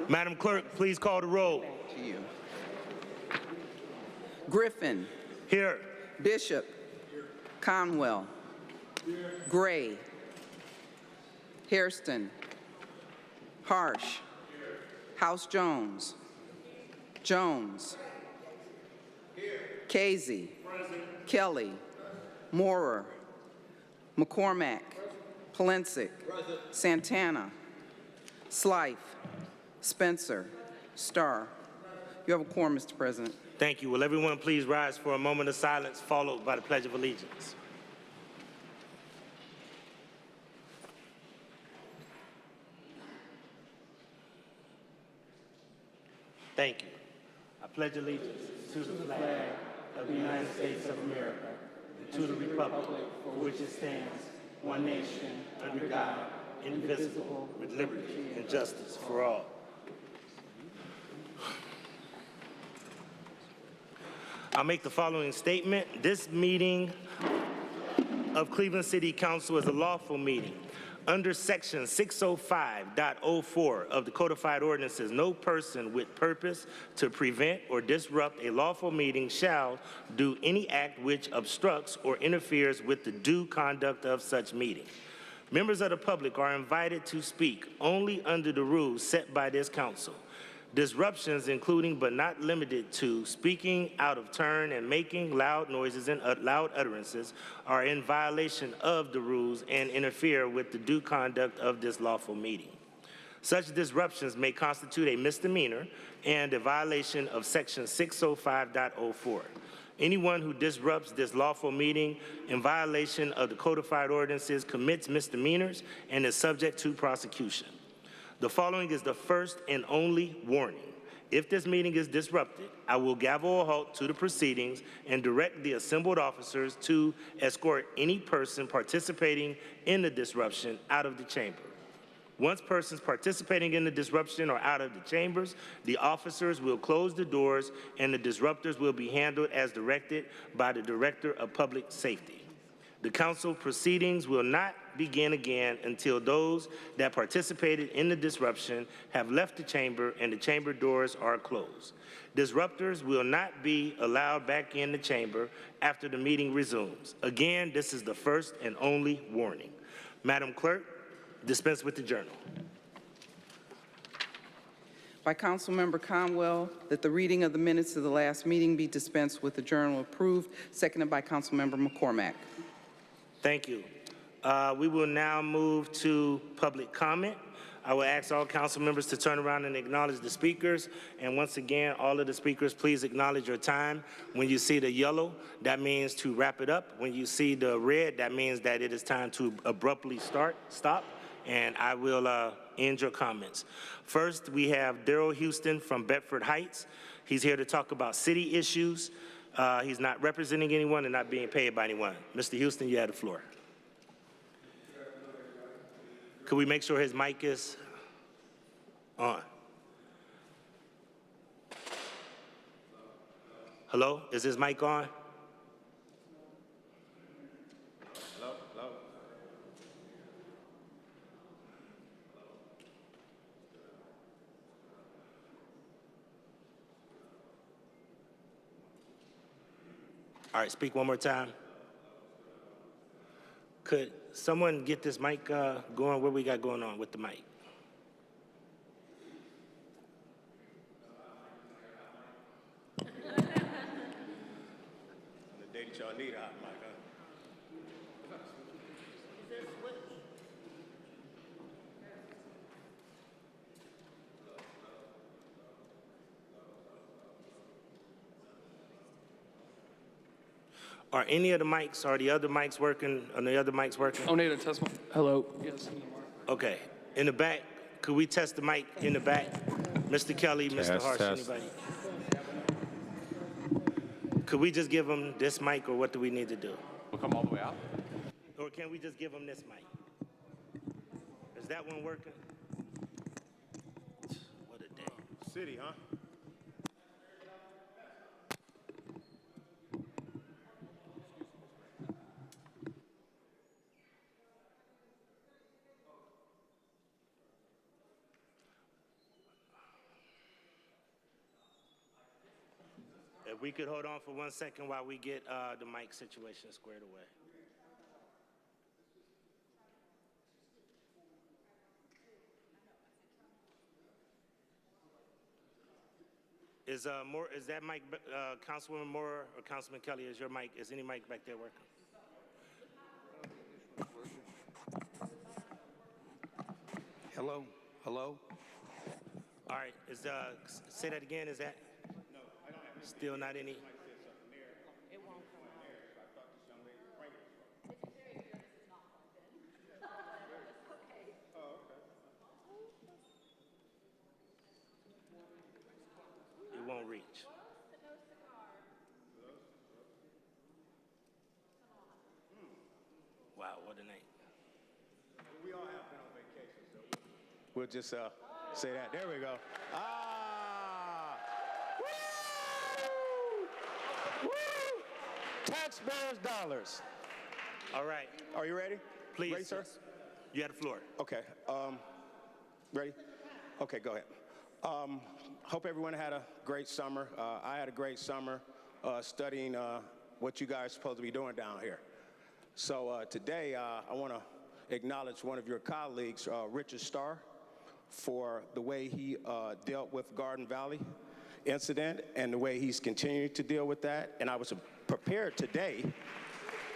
Madam Clerk, please call the roll. Back to you. Griffin. Here. Bishop. Conwell. Gray. Hairston. Harsh. House Jones. Jones. Casey. Kelly. Moorer. McCormack. Palencic. Santana. Slife. Spencer. Starr. You have a quorum, Mr. President. Thank you. Will everyone please rise for a moment of silence followed by the Pledge of Allegiance. Thank you. I pledge allegiance to the flag of the United States of America and to the republic for which it stands, one nation, under God, indivisible, with liberty and justice for all. I'll make the following statement. This meeting of Cleveland City Council is a lawful meeting. Under Section 605.04 of the Codified Ordinances, no person with purpose to prevent or disrupt a lawful meeting shall do any act which obstructs or interferes with the due conduct of such meeting. Members of the public are invited to speak only under the rules set by this council. Disruptions, including but not limited to speaking out of turn and making loud noises and loud utterances, are in violation of the rules and interfere with the due conduct of this lawful meeting. Such disruptions may constitute a misdemeanor and a violation of Section 605.04. Anyone who disrupts this lawful meeting in violation of the codified ordinances commits misdemeanors and is subject to prosecution. The following is the first and only warning. If this meeting is disrupted, I will gavel a halt to the proceedings and direct the assembled officers to escort any person participating in the disruption out of the chamber. Once persons participating in the disruption are out of the chambers, the officers will close the doors and the disruptors will be handled as directed by the Director of Public Safety. The council proceedings will not begin again until those that participated in the disruption have left the chamber and the chamber doors are closed. Disruptors will not be allowed back in the chamber after the meeting resumes. Again, this is the first and only warning. Madam Clerk, dispense with the journal. By Councilmember Conwell, that the reading of the minutes of the last meeting be dispensed with the journal approved, seconded by Councilmember McCormack. Thank you. We will now move to public comment. I will ask all council members to turn around and acknowledge the speakers. And once again, all of the speakers, please acknowledge your time. When you see the yellow, that means to wrap it up. When you see the red, that means that it is time to abruptly stop. And I will end your comments. First, we have Daryl Houston from Bedford Heights. He's here to talk about city issues. He's not representing anyone and not being paid by anyone. Mr. Houston, you have the floor. Could we make sure his mic is on? Hello? Is his mic on? Hello? Hello? All right, speak one more time. Could someone get this mic going? What we got going on with the mic? On the day that y'all need a hot mic, huh? Are any of the mics, are the other mics working? Are the other mics working? Oh, need a test one. Hello. Yes. Okay. In the back, could we test the mic in the back? Mr. Kelly, Mr. Harsh, anybody? Could we just give them this mic, or what do we need to do? We'll come all the way out. Or can we just give them this mic? Is that one working? What a day. City, huh? If we could hold on for 1 second while we get the mic situation squared away. Is that mic, Councilwoman Moore or Councilman Kelly, is your mic, is any mic back there working? Hello? Hello? All right, say that again, is that? No, I don't have still not any? It won't come It won't reach. Wow, what a night. We all have been on vacation, so we'll just say that. There we go. Ah! Woo! Woo! Taxpayers' dollars. All right, Are you ready? please. Ready, sir? Yes. You have the floor. Okay. Ready? Okay, go ahead. Hope everyone had a great summer. I had a great summer studying what you guys are supposed to be doing down here. So today, I want to acknowledge one of your colleagues, Richard Starr, for the way he dealt with Garden Valley incident and the way he's continuing to deal with that. And I was prepared today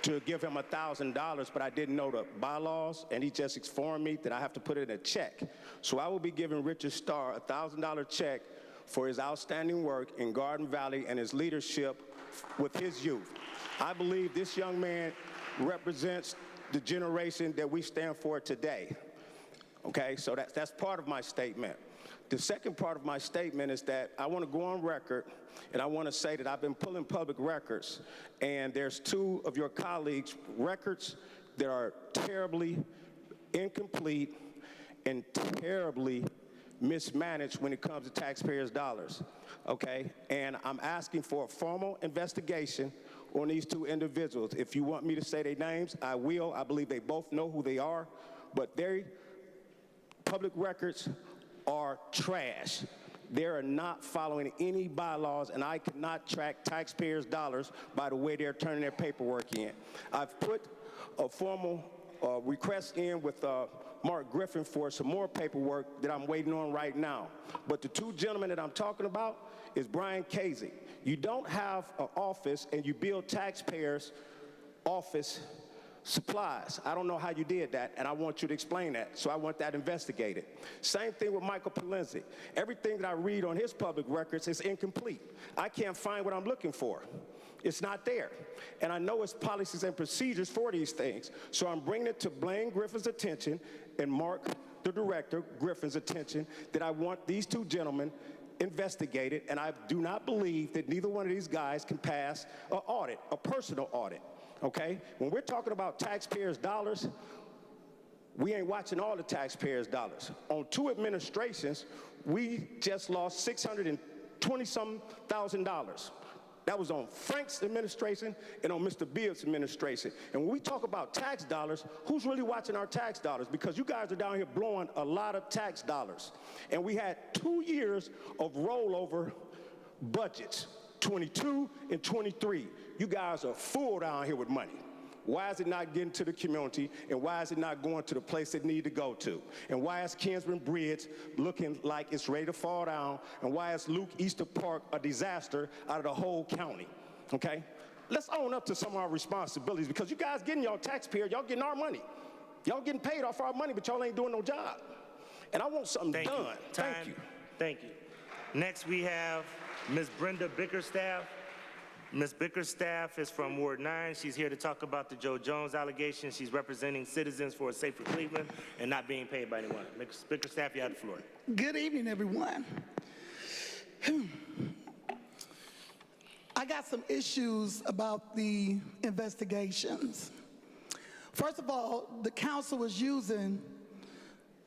to give him $1,000, but I didn't know the bylaws, and he just informed me that I have to put it in a check. So I will be giving Richard Starr a $1,000 check for his outstanding work in Garden Valley and his leadership with his youth. I believe this young man represents the generation that we stand for today. Okay, so that's part of my statement. The second part of my statement is that I want to go on record and I want to say that I've been pulling public records, and there's two of your colleagues' records that are terribly incomplete and terribly mismanaged when it comes to taxpayers' dollars, okay? And I'm asking for a formal investigation on these two individuals. If you want me to say their names, I will. I believe they both know who they are, but their public records are trash. They are not following any bylaws, and I cannot track taxpayers' dollars by the way they're turning their paperwork in. I've put a formal request in with Mark Griffin for some more paperwork that I'm waiting on right now. But the two gentlemen that I'm talking about is Brian Casey. You don't have an office and you build taxpayers' office supplies. I don't know how you did that, and I want you to explain that, so I want that investigated. Same thing with Michael Polenzzi. Everything that I read on his public records is incomplete. I can't find what I'm looking for. It's not there. And I know it's policies and procedures for these things, so I'm bringing it to Blaine Griffin's attention and Mark, the director, Griffin's attention, that I want these two gentlemen investigated, and I do not believe that neither one of these guys can pass an audit, a personal audit. Okay? When we're talking about taxpayers' dollars, we ain't watching all the taxpayers' dollars. On two administrations, we just lost $620,000. That was on Frank's administration and on Mr. Bibbs' administration. And when we talk about tax dollars, who's really watching our tax dollars? Because you guys are down here blowing a lot of tax dollars. And we had 2 years of rollover budgets. 22 and 23. You guys are full down here with money. Why is it not getting to the community, and why is it not going to the place it need to go to? And why is Kinsman Bridge looking like it's ready to fall down? And why is Luke Easter Park a disaster out of the whole county? Okay? Let's own up to some of our responsibilities, because you guys getting y'all taxpayer, y'all getting our money. Y'all getting paid off our money, but y'all ain't doing no job. And I want something done. Thank you. Thank you. Next we have Ms. Brenda Bickerstaff. Ms. Bickerstaff is from Ward 9. She's here to talk about the Joe Jones allegation. She's representing Citizens for a Safer Cleveland and not being paid by anyone. Ms. Bickerstaff, you have the floor. Good evening, everyone. I got some issues about the investigations. First of all, the council was using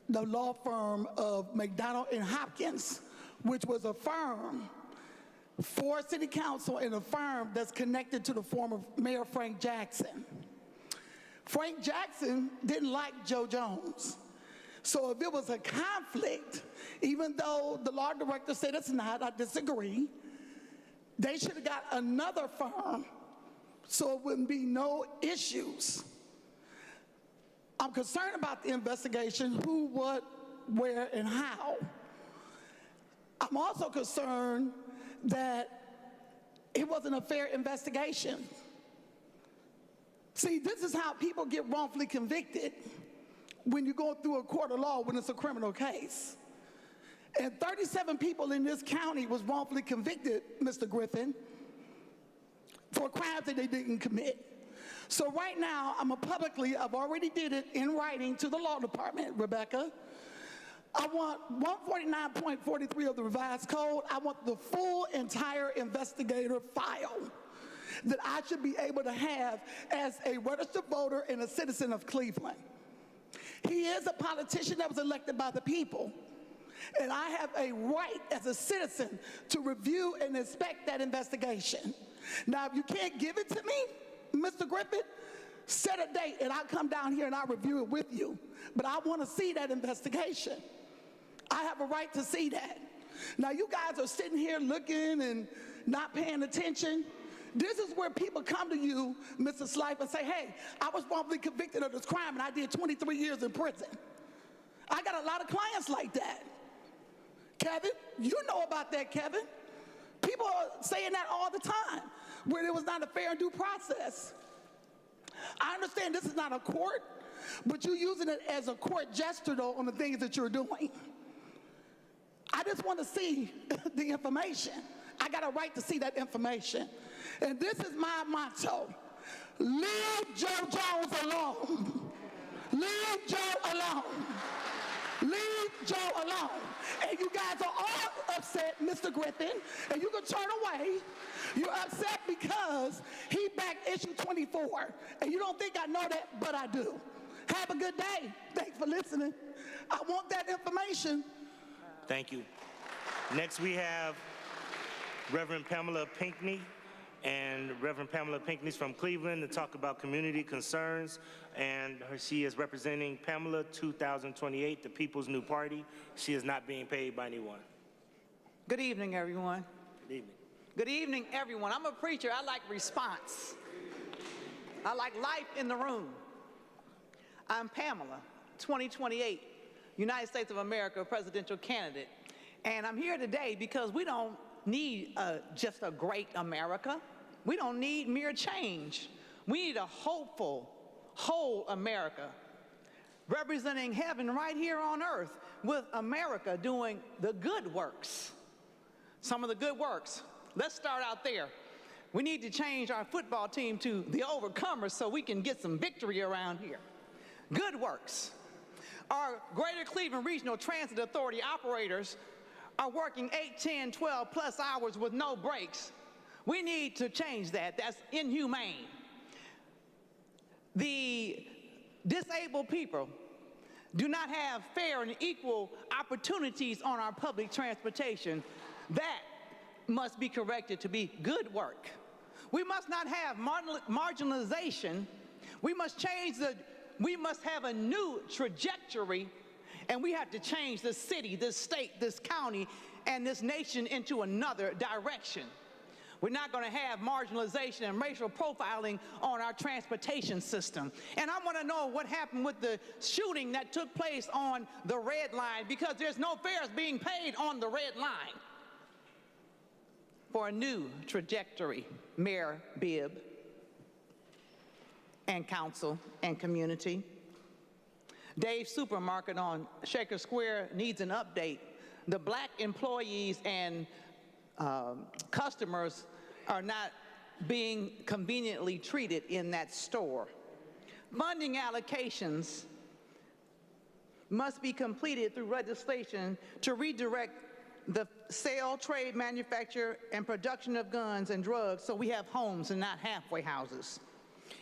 the law firm of McDonald and Hopkins, which was a firm for city council and a firm that's connected to the former Mayor Frank Jackson. Frank Jackson didn't like Joe Jones. So if it was a conflict, even though the law director said it's not, I disagree, They should have got another firm so it wouldn't be no issues. I'm concerned about the investigation, who, what, where, and how. I'm also concerned that it wasn't a fair investigation. See, this is how people get wrongfully convicted when you go through a court of law when it's a criminal case. And 37 people in this county was wrongfully convicted, Mr. Griffin, for crimes that they didn't commit. So right now, I've already did it in writing to the law department, Rebecca. I want 149.43 of the revised code. I want the full entire investigator file that I should be able to have as a registered voter and a citizen of Cleveland. He is a politician that was elected by the people. And I have a right as a citizen to review and inspect that investigation. Now, if you can't give it to me, Mr. Griffith, set a date and I'll come down here and I'll review it with you. But I want to see that investigation. I have a right to see that. Now, you guys are sitting here looking and not paying attention. This is where people come to you, Mr. Slife, and say, hey, I was wrongfully convicted of this crime and I did 23 years in prison. I got a lot of clients like that. Kevin, you know about that, Kevin. People are saying that all the time, where there was not a fair and due process. I understand this is not a court, but you're using it as a court gesture, though, on the things that you're doing. I just want to see the information. I got a right to see that information. And this is my motto. Leave Joe Jones alone. Leave Joe alone. Leave Joe alone. And you guys are all upset, Mr. Griffin, and you can turn away. You're upset because he backed issue 24. And you don't think I know that, but I do. Have a good day. Thanks for listening. I want that information. Thank you. Next we have Reverend Pamela Pinckney. And Reverend Pamela Pinckney's from Cleveland to talk about community concerns. And she is representing Pamela 2028, the People's New Party. She is not being paid by anyone. Good evening, everyone. Good evening. Good evening, everyone. I'm a preacher. I like response. I like life in the room. I'm Pamela, 2028, United States of America presidential candidate. And I'm here today because we don't need just a great America. We don't need mere change. We need a hopeful, whole America, representing heaven right here on earth, with America doing the good works. Some of the good works. Let's start out there. We need to change our football team to the Overcomers so we can get some victory around here. Good works. Our Greater Cleveland Regional Transit Authority operators are working 8, 10, 12 plus hours with no breaks. We need to change that. That's inhumane. The disabled people do not have fair and equal opportunities on our public transportation. That must be corrected to be good work. We must not have marginalization. We must have a new trajectory, and we have to change this city, this state, this county, and this nation into another direction. We're not going to have marginalization and racial profiling on our transportation system. And I want to know what happened with the shooting that took place on the red line, because there's no fares being paid on the red line. For a new trajectory, Mayor Bibb and council and community. Dave's Supermarket on Shaker Square needs an update. The black employees and customers are not being conveniently treated in that store. Funding allocations must be completed through legislation to redirect the sale, trade, manufacture, and production of guns and drugs so we have homes and not halfway houses.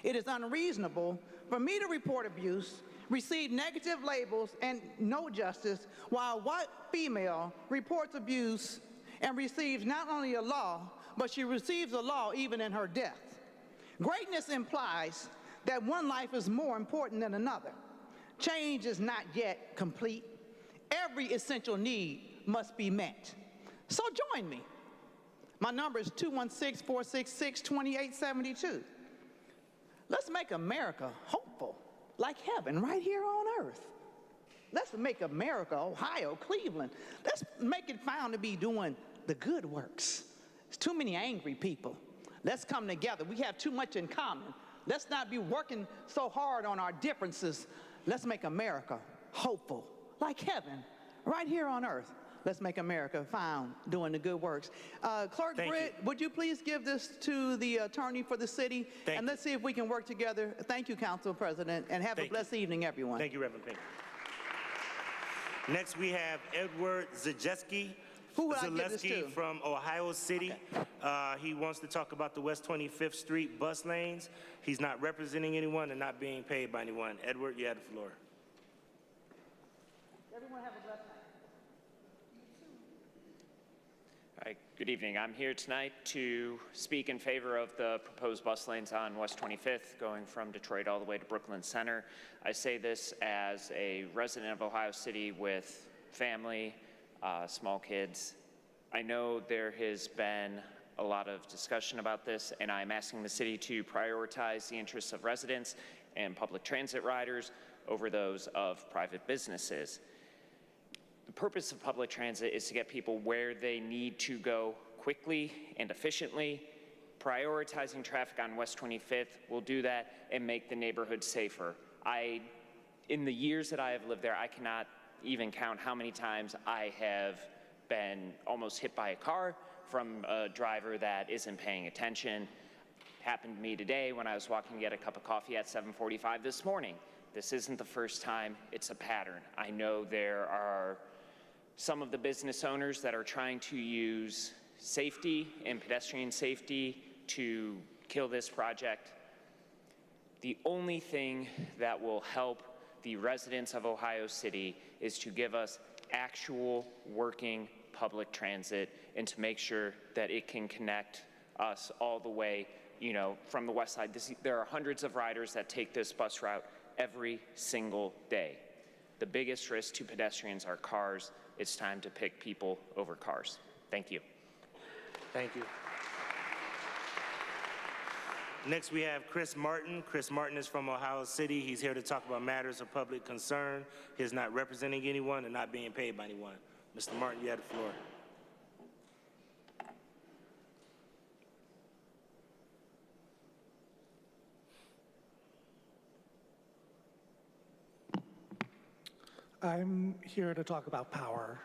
It is unreasonable for me to report abuse, receive negative labels, and no justice, while a white female reports abuse and receives not only a law, but she receives a law even in her death. Greatness implies that one life is more important than another. Change is not yet complete. Every essential need must be met. So join me. My number is 216-466-2872. Let's make America hopeful, like heaven, right here on earth. Let's make America, Ohio, Cleveland. Let's make it found to be doing the good works. There's too many angry people. Let's come together. We have too much in common. Let's not be working so hard on our differences. Let's make America hopeful, like heaven, right here on earth. Let's make America found doing the good works. Clerk Britt, would you please give this to the attorney for the city? And let's see if we can work together. Thank you, Council President, and have a blessed evening, everyone. Thank you, Reverend Pink. Next, we have Edward Zaleski. Who would I give this to? From Ohio City. Okay. He wants to talk about the West 25th Street bus lanes. He's not representing anyone and not being paid by anyone. Edward, you have the floor. Everyone have a blessed night. All right, good evening. I'm here tonight to speak in favor of the proposed bus lanes on West 25th going from Detroit all the way to Brooklyn Center. I say this as a resident of Ohio City with family, small kids. I know there has been a lot of discussion about this, and I'm asking the city to prioritize the interests of residents and public transit riders over those of private businesses. The purpose of public transit is to get people where they need to go quickly and efficiently. Prioritizing traffic on West 25th will do that and make the neighborhood safer. In the years that I have lived there, I cannot even count how many times I have been almost hit by a car from a driver that isn't paying attention. Happened to me today when I was walking to get a cup of coffee at 7:45 this morning. This isn't the first time, it's a pattern. I know there are some of the business owners that are trying to use safety and pedestrian safety to kill this project. The only thing that will help the residents of Ohio City is to give us actual working public transit and to make sure that it can connect us all the way, from the west side. There are hundreds of riders that take this bus route every single day. The biggest risk to pedestrians are cars. It's time to pick people over cars. Thank you. Thank you. Next, we have Chris Martin. Chris Martin is from Ohio City. He's here to talk about matters of public concern. He's not representing anyone and not being paid by anyone. Mr. Martin, you have the floor. I'm here to talk about power.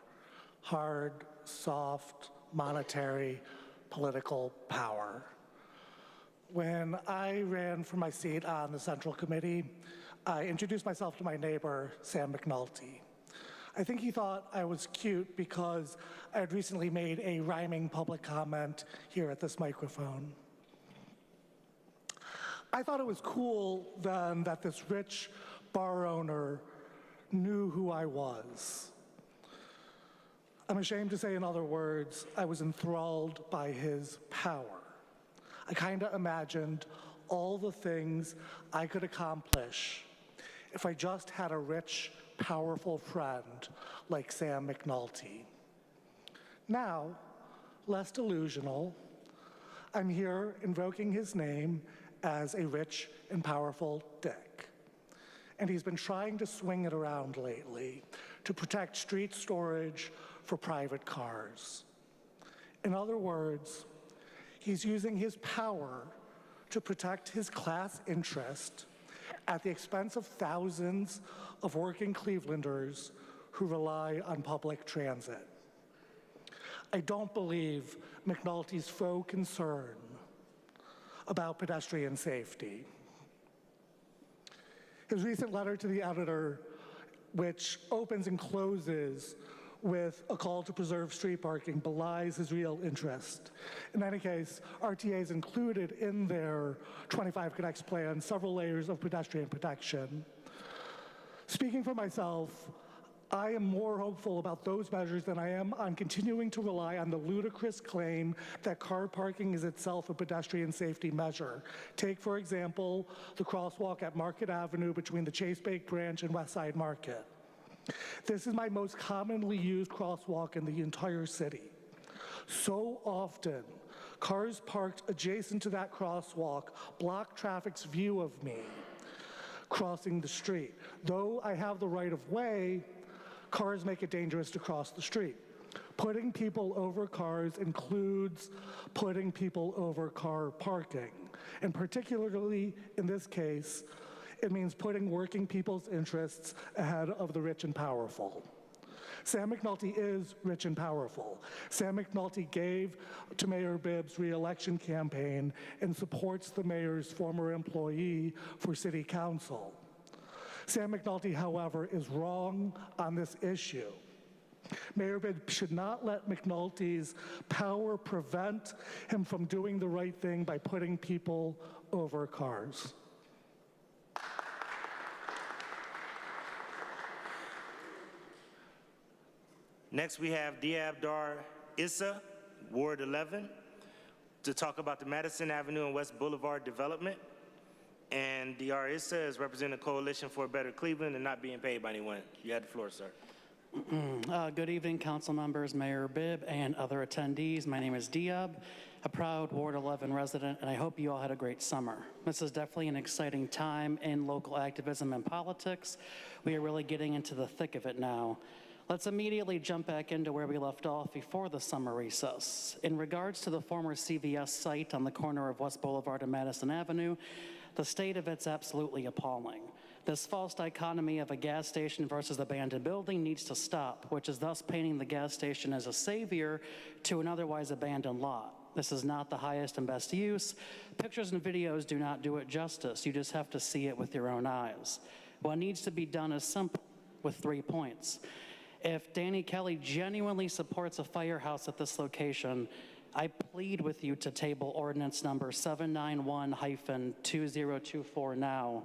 Hard, soft, monetary, political power. When I ran for my seat on the Central Committee, I introduced myself to my neighbor, Sam McNulty. I think he thought I was cute because I had recently made a rhyming public comment here at this microphone. I thought it was cool then that this rich bar owner knew who I was. I'm ashamed to say, in other words, I was enthralled by his power. I kind of imagined all the things I could accomplish if I just had a rich, powerful friend like Sam McNulty. Now, less delusional, I'm here invoking his name as a rich and powerful dick. And he's been trying to swing it around lately to protect street storage for private cars. In other words, he's using his power to protect his class interest at the expense of thousands of working Clevelanders who rely on public transit. I don't believe McNulty's faux concern about pedestrian safety. His recent letter to the editor, which opens and closes with a call to preserve street parking, belies his real interest. In any case, RTA has included in their 25 Connects plan several layers of pedestrian protection. Speaking for myself, I am more hopeful about those measures than I am on continuing to rely on the ludicrous claim that car parking is itself a pedestrian safety measure. Take, for example, the crosswalk at Market Avenue between the Chase Bank branch and West Side Market. This is my most commonly used crosswalk in the entire city. So often, Cars parked adjacent to that crosswalk block traffic's view of me crossing the street. Though I have the right of way, cars make it dangerous to cross the street. Putting people over cars includes putting people over car parking. And particularly in this case, it means putting working people's interests ahead of the rich and powerful. Sam McNulty is rich and powerful. Sam McNulty gave to Mayor Bibb's re-election campaign and supports the mayor's former employee for city council. Sam McNulty, however, is wrong on this issue. Mayor Bibb should not let McNulty's power prevent him from doing the right thing by putting people over cars. Next, we have Diab Issa, Ward 11, to talk about the Madison Avenue and West Boulevard development. And Dr. Issa is representing the Coalition for a Better Cleveland and not being paid by anyone. You have the floor, sir. Good evening, council members, Mayor Bibb, and other attendees. My name is Diab, a proud Ward 11 resident, and I hope you all had a great summer. This is definitely an exciting time in local activism and politics. We are really getting into the thick of it now. Let's immediately jump back into where we left off before the summer recess. In regards to the former CVS site on the corner of West Boulevard and Madison Avenue, the state of it's absolutely appalling. This false dichotomy of a gas station versus abandoned building needs to stop, which is thus painting the gas station as a savior to an otherwise abandoned lot. This is not the highest and best use. Pictures and videos do not do it justice. You just have to see it with your own eyes. What needs to be done is simple, with 3 points. If Danny Kelly genuinely supports a firehouse at this location, I plead with you to table ordinance number 791-2024 now.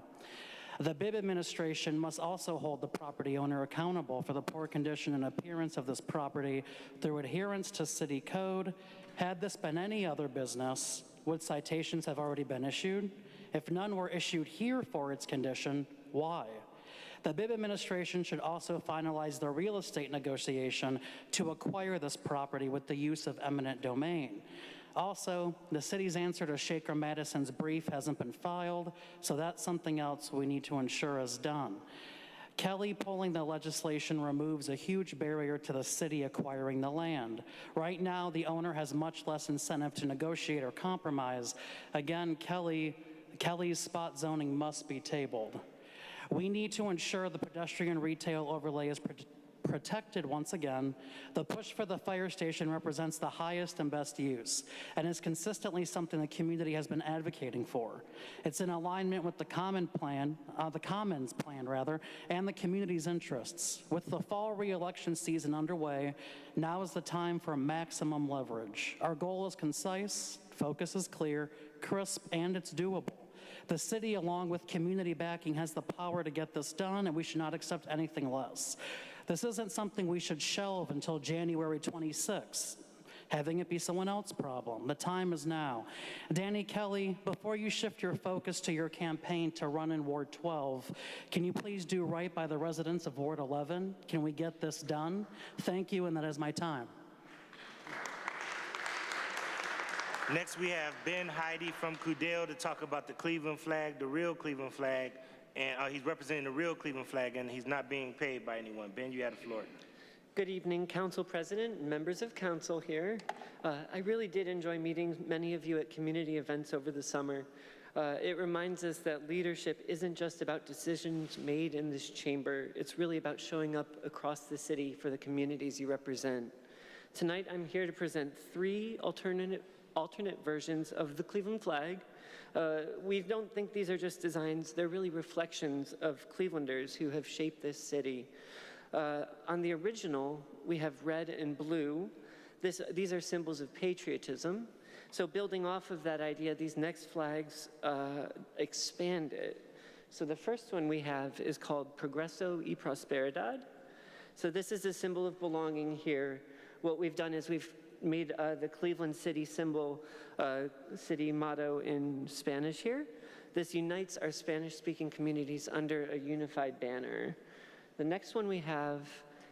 The Bibb administration must also hold the property owner accountable for the poor condition and appearance of this property through adherence to city code. Had this been any other business, would citations have already been issued? If none were issued here for its condition, why? The Bibb administration should also finalize the real estate negotiation to acquire this property with the use of eminent domain. Also, the city's answer to Shaker Madison's brief hasn't been filed, so that's something else we need to ensure is done. Kelly pulling the legislation removes a huge barrier to the city acquiring the land. Right now, the owner has much less incentive to negotiate or compromise. Again, Kelly's spot zoning must be tabled. We need to ensure the pedestrian retail overlay is protected once again. The push for the fire station represents the highest and best use and is consistently something the community has been advocating for. It's in alignment with the Commons plan, and the community's interests. With the fall re-election season underway, now is the time for maximum leverage. Our goal is concise, focus is clear, crisp, and it's doable. The city, along with community backing, has the power to get this done, and we should not accept anything less. This isn't something we should shelve until January 26th, having it be someone else's problem. The time is now. Danny Kelly, before you shift your focus to your campaign to run in Ward 12, can you please do right by the residents of Ward 11? Can we get this done? Thank you, and that is my time. Next, we have Ben Heidi from Coudale to talk about the Cleveland flag, the real Cleveland flag, and he's representing the real Cleveland flag, and he's not being paid by anyone. Ben, you have the floor. Good evening, Council President, members of Council here. I really did enjoy meeting many of you at community events over the summer. It reminds us that leadership isn't just about decisions made in this chamber. It's really about showing up across the city for the communities you represent. Tonight, I'm here to present 3 alternate versions of the Cleveland flag. We don't think these are just designs, they're really reflections of Clevelanders who have shaped this city. On the original, we have red and blue. These are symbols of patriotism. So building off of that idea, these next flags expand it. So the first one we have is called Progreso y Prosperidad. So this is a symbol of belonging here. What we've done is we've made the Cleveland city symbol, city motto in Spanish here. This unites our Spanish-speaking communities under a unified banner. The next one we have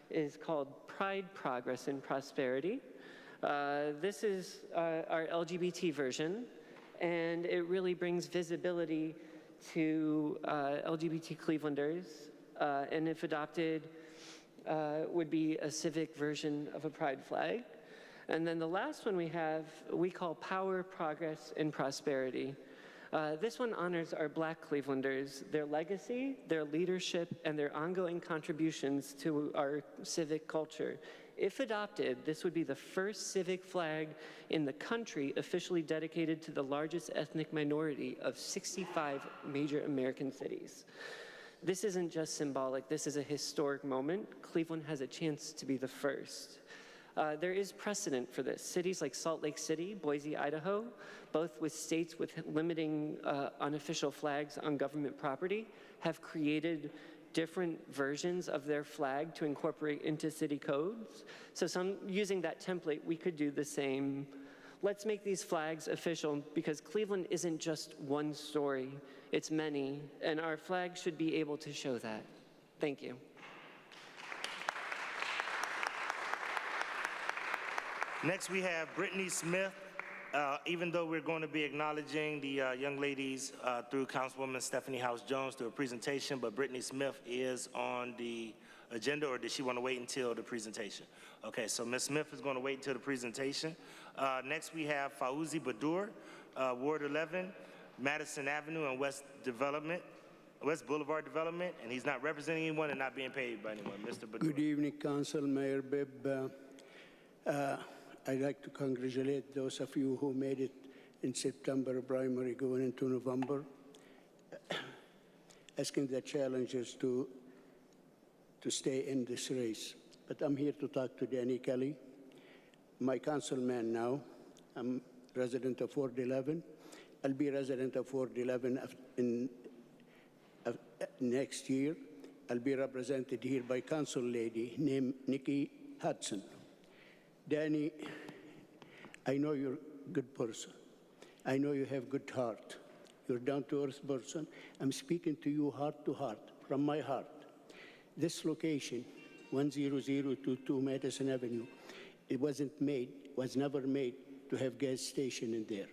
is called Pride, Progress, and Prosperity. This is our LGBT version, and it really brings visibility to LGBT Clevelanders, and if adopted, would be a civic version of a pride flag. And then the last one we call Power, Progress, and Prosperity. This one honors our Black Clevelanders, their legacy, their leadership, and their ongoing contributions to our civic culture. If adopted, this would be the first civic flag in the country officially dedicated to the largest ethnic minority of 65 major American cities. This isn't just symbolic, this is a historic moment. Cleveland has a chance to be the first. There is precedent for this. Cities like Salt Lake City, Boise, Idaho, both with states with limiting unofficial flags on government property, have created different versions of their flag to incorporate into city codes. So using that template, we could do the same. Let's make these flags official, because Cleveland isn't just one story, it's many, and our flag should be able to show that. Thank you. Next, we have Brittany Smith. Even though we're going to be acknowledging the young ladies through Councilwoman Stephanie House-Jones through a presentation, but Brittany Smith is on the agenda, or did she want to wait until the presentation? Okay, so Ms. Smith is going to wait until the presentation. Next, we have Fauzi Badur, Ward 11, Madison Avenue and West Boulevard Development, and he's not representing anyone and not being paid by anyone. Mr. Badur. Good evening, Council, Mayor Bibb. I'd like to congratulate those of you who made it in September primary going into November, asking the challengers to stay in this race. But I'm here to talk to Danny Kelly, my councilman now. I'm resident of Ward 11. I'll be resident of Ward 11 next year. I'll be represented here by council lady named Nikki Hudson. Danny, I know you're a good person. I know you have good heart. You're a down-to-earth person. I'm speaking to you heart to heart, from my heart. This location, 10022 Madison Avenue, it was never made to have gas station in there.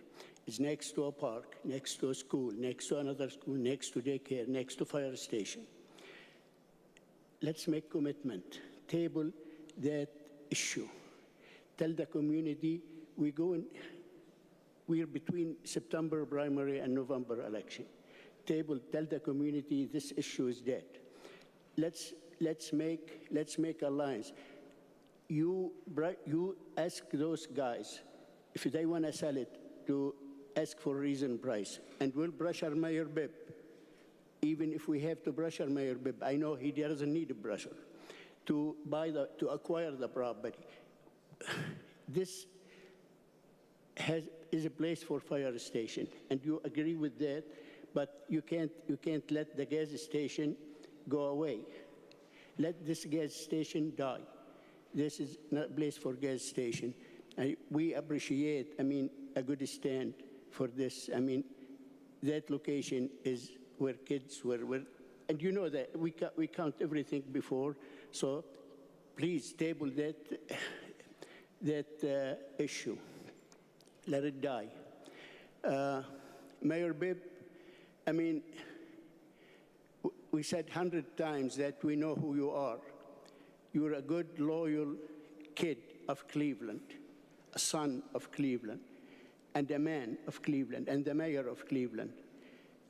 It's next to a park, next to a school, next to another school, next to daycare, next to fire station. Let's make commitment. Table that issue. Tell the community we're between September primary and November election. Tell the community this issue is dead. Let's make alliance. You ask those guys if they want to sell it to ask for reasonable price, and we'll brush our Mayor Bibb. Even if we have to brush our Mayor Bibb, I know he doesn't need a brusher to acquire the property. This is a place for fire station, and you agree with that, but you can't let the gas station go away. Let this gas station die. This is not a place for gas station. We appreciate, a good stand for this. That location is where kids were, and you know that we count everything before, so please table that issue. Let it die. Mayor Bibb, we said 100 times that we know who you are. You're a good, loyal kid of Cleveland, a son of Cleveland, and a man of Cleveland, and the mayor of Cleveland.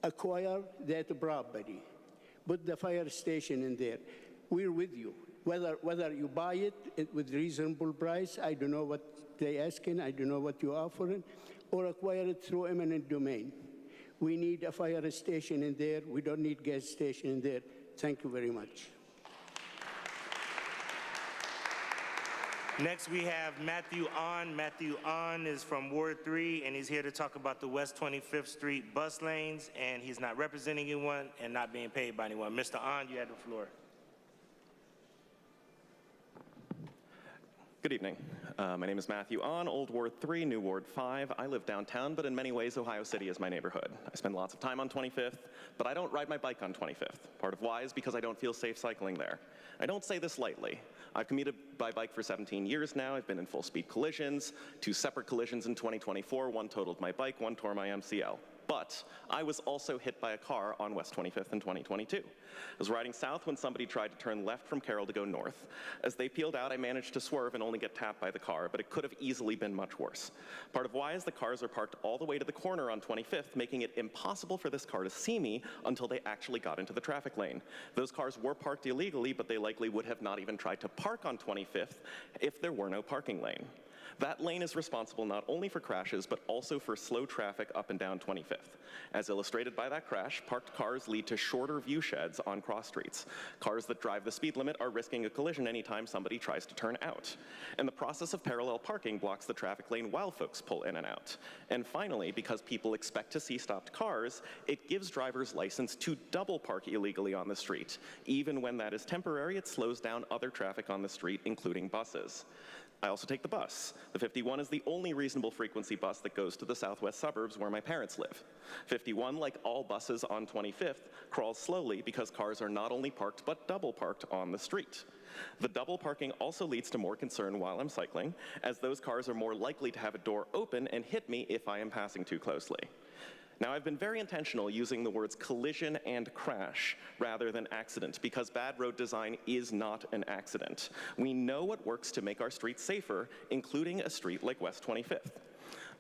Acquire that property. Put the fire station in there. We're with you. Whether you buy it with reasonable price, I don't know what they're asking, I don't know what you're offering, or acquire it through eminent domain. We need a fire station in there. We don't need gas station in there. Thank you very much. Next, we have Matthew Ahn. Matthew Ahn is from Ward 3, and he's here to talk about the West 25th Street bus lanes, and he's not representing anyone and not being paid by anyone. Mr. Ahn, you have the floor. Good evening. My name is Matthew Ahn, Old Ward 3, New Ward 5. I live downtown, but in many ways, Ohio City is my neighborhood. I spend lots of time on 25th, but I don't ride my bike on 25th. Part of why is because I don't feel safe cycling there. I don't say this lightly. I've commuted by bike for 17 years now. I've been in full-speed collisions, 2 separate collisions in 2024. One totaled my bike, one tore my MCL. But I was also hit by a car on West 25th in 2022. I was riding south when somebody tried to turn left from Carroll to go north. As they peeled out, I managed to swerve and only get tapped by the car, but it could have easily been much worse. Part of why is the cars are parked all the way to the corner on 25th, making it impossible for this car to see me until they actually got into the traffic lane. Those cars were parked illegally, but they likely would have not even tried to park on 25th if there were no parking lane. That lane is responsible not only for crashes, but also for slow traffic up and down 25th. As illustrated by that crash, parked cars lead to shorter view sheds on cross streets. Cars that drive the speed limit are risking a collision anytime somebody tries to turn out. And the process of parallel parking blocks the traffic lane while folks pull in and out. And finally, because people expect to see stopped cars, it gives drivers license to double park illegally on the street. Even when that is temporary, it slows down other traffic on the street, including buses. I also take the bus. The 51 is the only reasonable frequency bus that goes to the southwest suburbs where my parents live. 51, like all buses on 25th, crawls slowly because cars are not only parked but double parked on the street. The double parking also leads to more concern while I'm cycling, as those cars are more likely to have a door open and hit me if I am passing too closely. Now, I've been very intentional using the words collision and crash rather than accident because bad road design is not an accident. We know what works to make our streets safer, including a street like West 25th.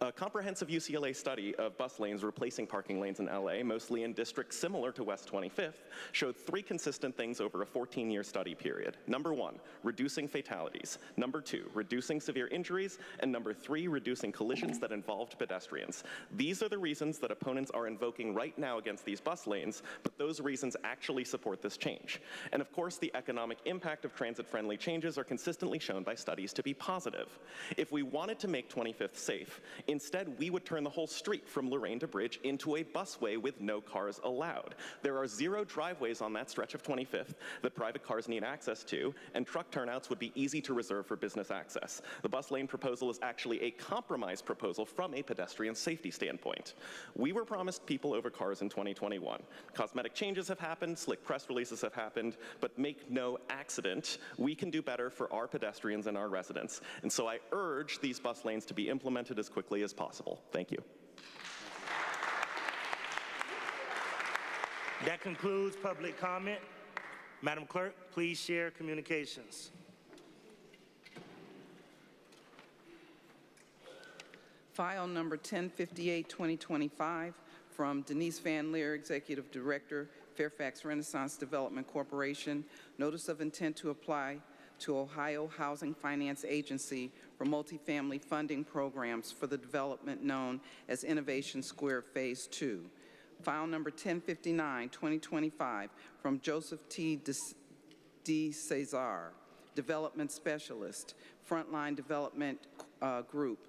A comprehensive UCLA study of bus lanes replacing parking lanes in LA, mostly in districts similar to West 25th, showed 3 consistent things over a 14-year study period. Number 1, reducing fatalities. Number 2, reducing severe injuries. And number 3, reducing collisions that involved pedestrians. These are the reasons that opponents are invoking right now against these bus lanes, but those reasons actually support this change. And of course, the economic impact of transit-friendly changes are consistently shown by studies to be positive. If we wanted to make 25th safe, instead, we would turn the whole street from Lorraine to Bridge into a busway with no cars allowed. There are 0 driveways on that stretch of 25th that private cars need access to, and truck turnouts would be easy to reserve for business access. The bus lane proposal is actually a compromise proposal from a pedestrian safety standpoint. We were promised people over cars in 2021. Cosmetic changes have happened, slick press releases have happened, but make no accident, we can do better for our pedestrians and our residents. And so I urge these bus lanes to be implemented as quickly as possible. Thank you. That concludes public comment. Madam Clerk, please share communications. File number 1058, 2025, from Denise Van Leer, Executive Director, Fairfax Renaissance Development Corporation. Notice of intent to apply to Ohio Housing Finance Agency for multifamily funding programs for the development known as Innovation Square Phase 2. File number 1059, 2025, from Joseph T. D. Cesar, Development Specialist, Frontline Development Group,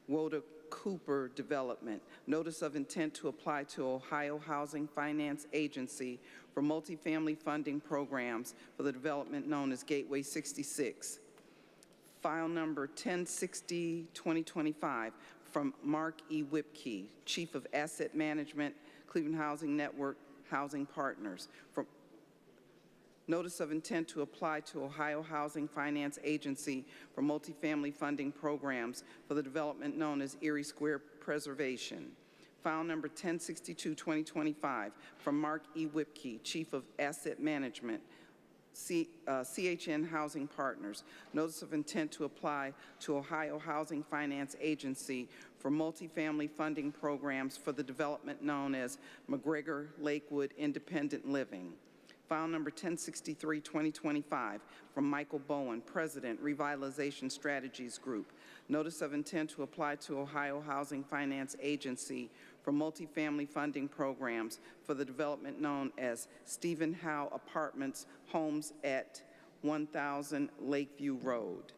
Woda Cooper Development. Notice of intent to apply to Ohio Housing Finance Agency for multifamily funding programs for the development known as Gateway 66. File number 1060, 2025, from Mark E. Whipkey, Chief of Asset Management, Cleveland Housing Network Housing Partners. From Notice of intent to apply to Ohio Housing Finance Agency for multifamily funding programs for the development known as Erie Square Preservation. File number 1062, 2025, from Mark E. Whipkey, Chief of Asset Management, CHN Housing Partners. Notice of intent to apply to Ohio Housing Finance Agency for multifamily funding programs for the development known as McGregor Lakewood Independent Living. File number 1063, 2025, from Michael Bowen, President, Revitalization Strategies Group. Notice of intent to apply to Ohio Housing Finance Agency for multifamily funding programs for the development known as Stephen Howe Apartments Homes at 1000 Lakeview Road.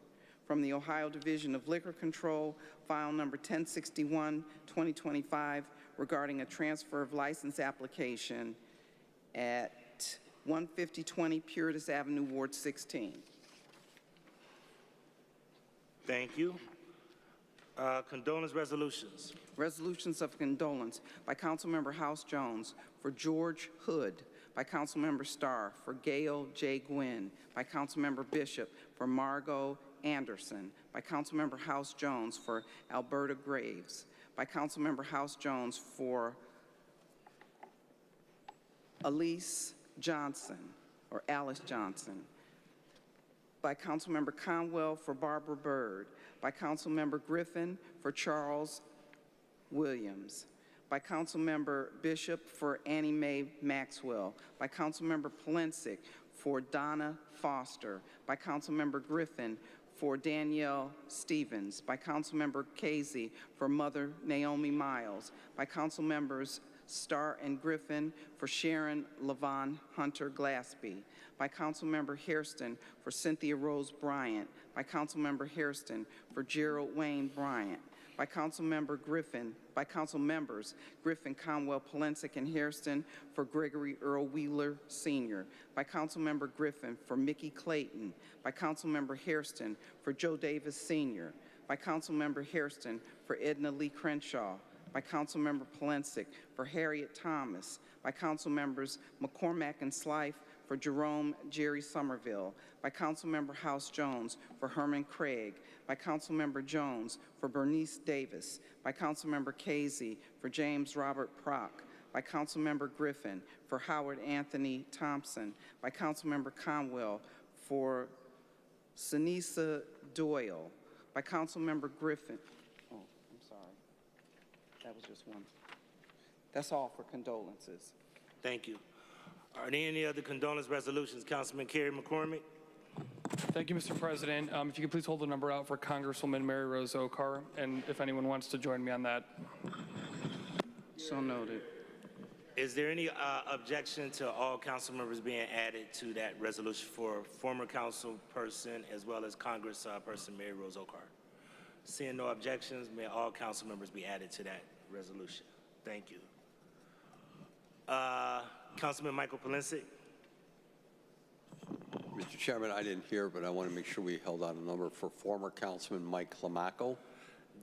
From the Ohio Division of Liquor Control, file number 1061, 2025, regarding a transfer of license application at 15020 Puritas Avenue, Ward 16. Thank you. Condolence resolutions. Resolutions of condolence by Councilmember House Jones for George Hood, by Councilmember Starr for Gail J. Gwynn, by Councilmember Bishop for Margot Anderson, by Councilmember House Jones for Alberta Graves, by Councilmember House Jones for Alice Johnson, or Alice Johnson, by Councilmember Conwell for Barbara Byrd, by Councilmember Griffin for Charles Williams, by Councilmember Bishop for Annie Mae Maxwell, by Councilmember Polensek for Donna Foster, by Councilmember Griffin for Danielle Stevens, by Councilmember Casey for Mother Naomi Miles, by Councilmembers Starr and Griffin for Sharon Levon Hunter Glaspie, by Councilmember Hairston for Cynthia Rose Bryant, by Councilmember Hairston for Gerald Wayne Bryant, by Councilmember Griffin, by Councilmembers Griffin, Conwell, Polensek, and Hairston for Gregory Earl Wheeler Sr., by Councilmember Griffin for Mickey Clayton, by Councilmember Hairston for Joe Davis Sr., by Councilmember Hairston for Edna Lee Crenshaw, by Councilmember Polensek for Harriet Thomas, by Councilmembers McCormack and Slife for Jerome Jerry Somerville, by Councilmember House Jones for Herman Craig, by Councilmember Jones for Bernice Davis, by Councilmember Casey for James Robert Prock, by Councilmember Griffin for Howard Anthony Thompson, by Councilmember Conwell for Sinisa Doyle, by Councilmember Griffin. Oh, I'm sorry. That was just one. That's all for condolences. Thank you. Are there any other condolence resolutions? Councilman Kerry McCormick. Thank you, Mr. President. If you could please hold the number out for Congresswoman Mary Rose Okar, and if anyone wants to join me on that. So noted. Is there any objection to all council members being added to that resolution for former council person as well as Congressperson Mary Rose Okar? Seeing no objections, may all council members be added to that resolution. Thank you. Councilman Michael Polensek. Mr. Chairman, I didn't hear, but I want to make sure we held out a number for former Councilman Mike Climaco.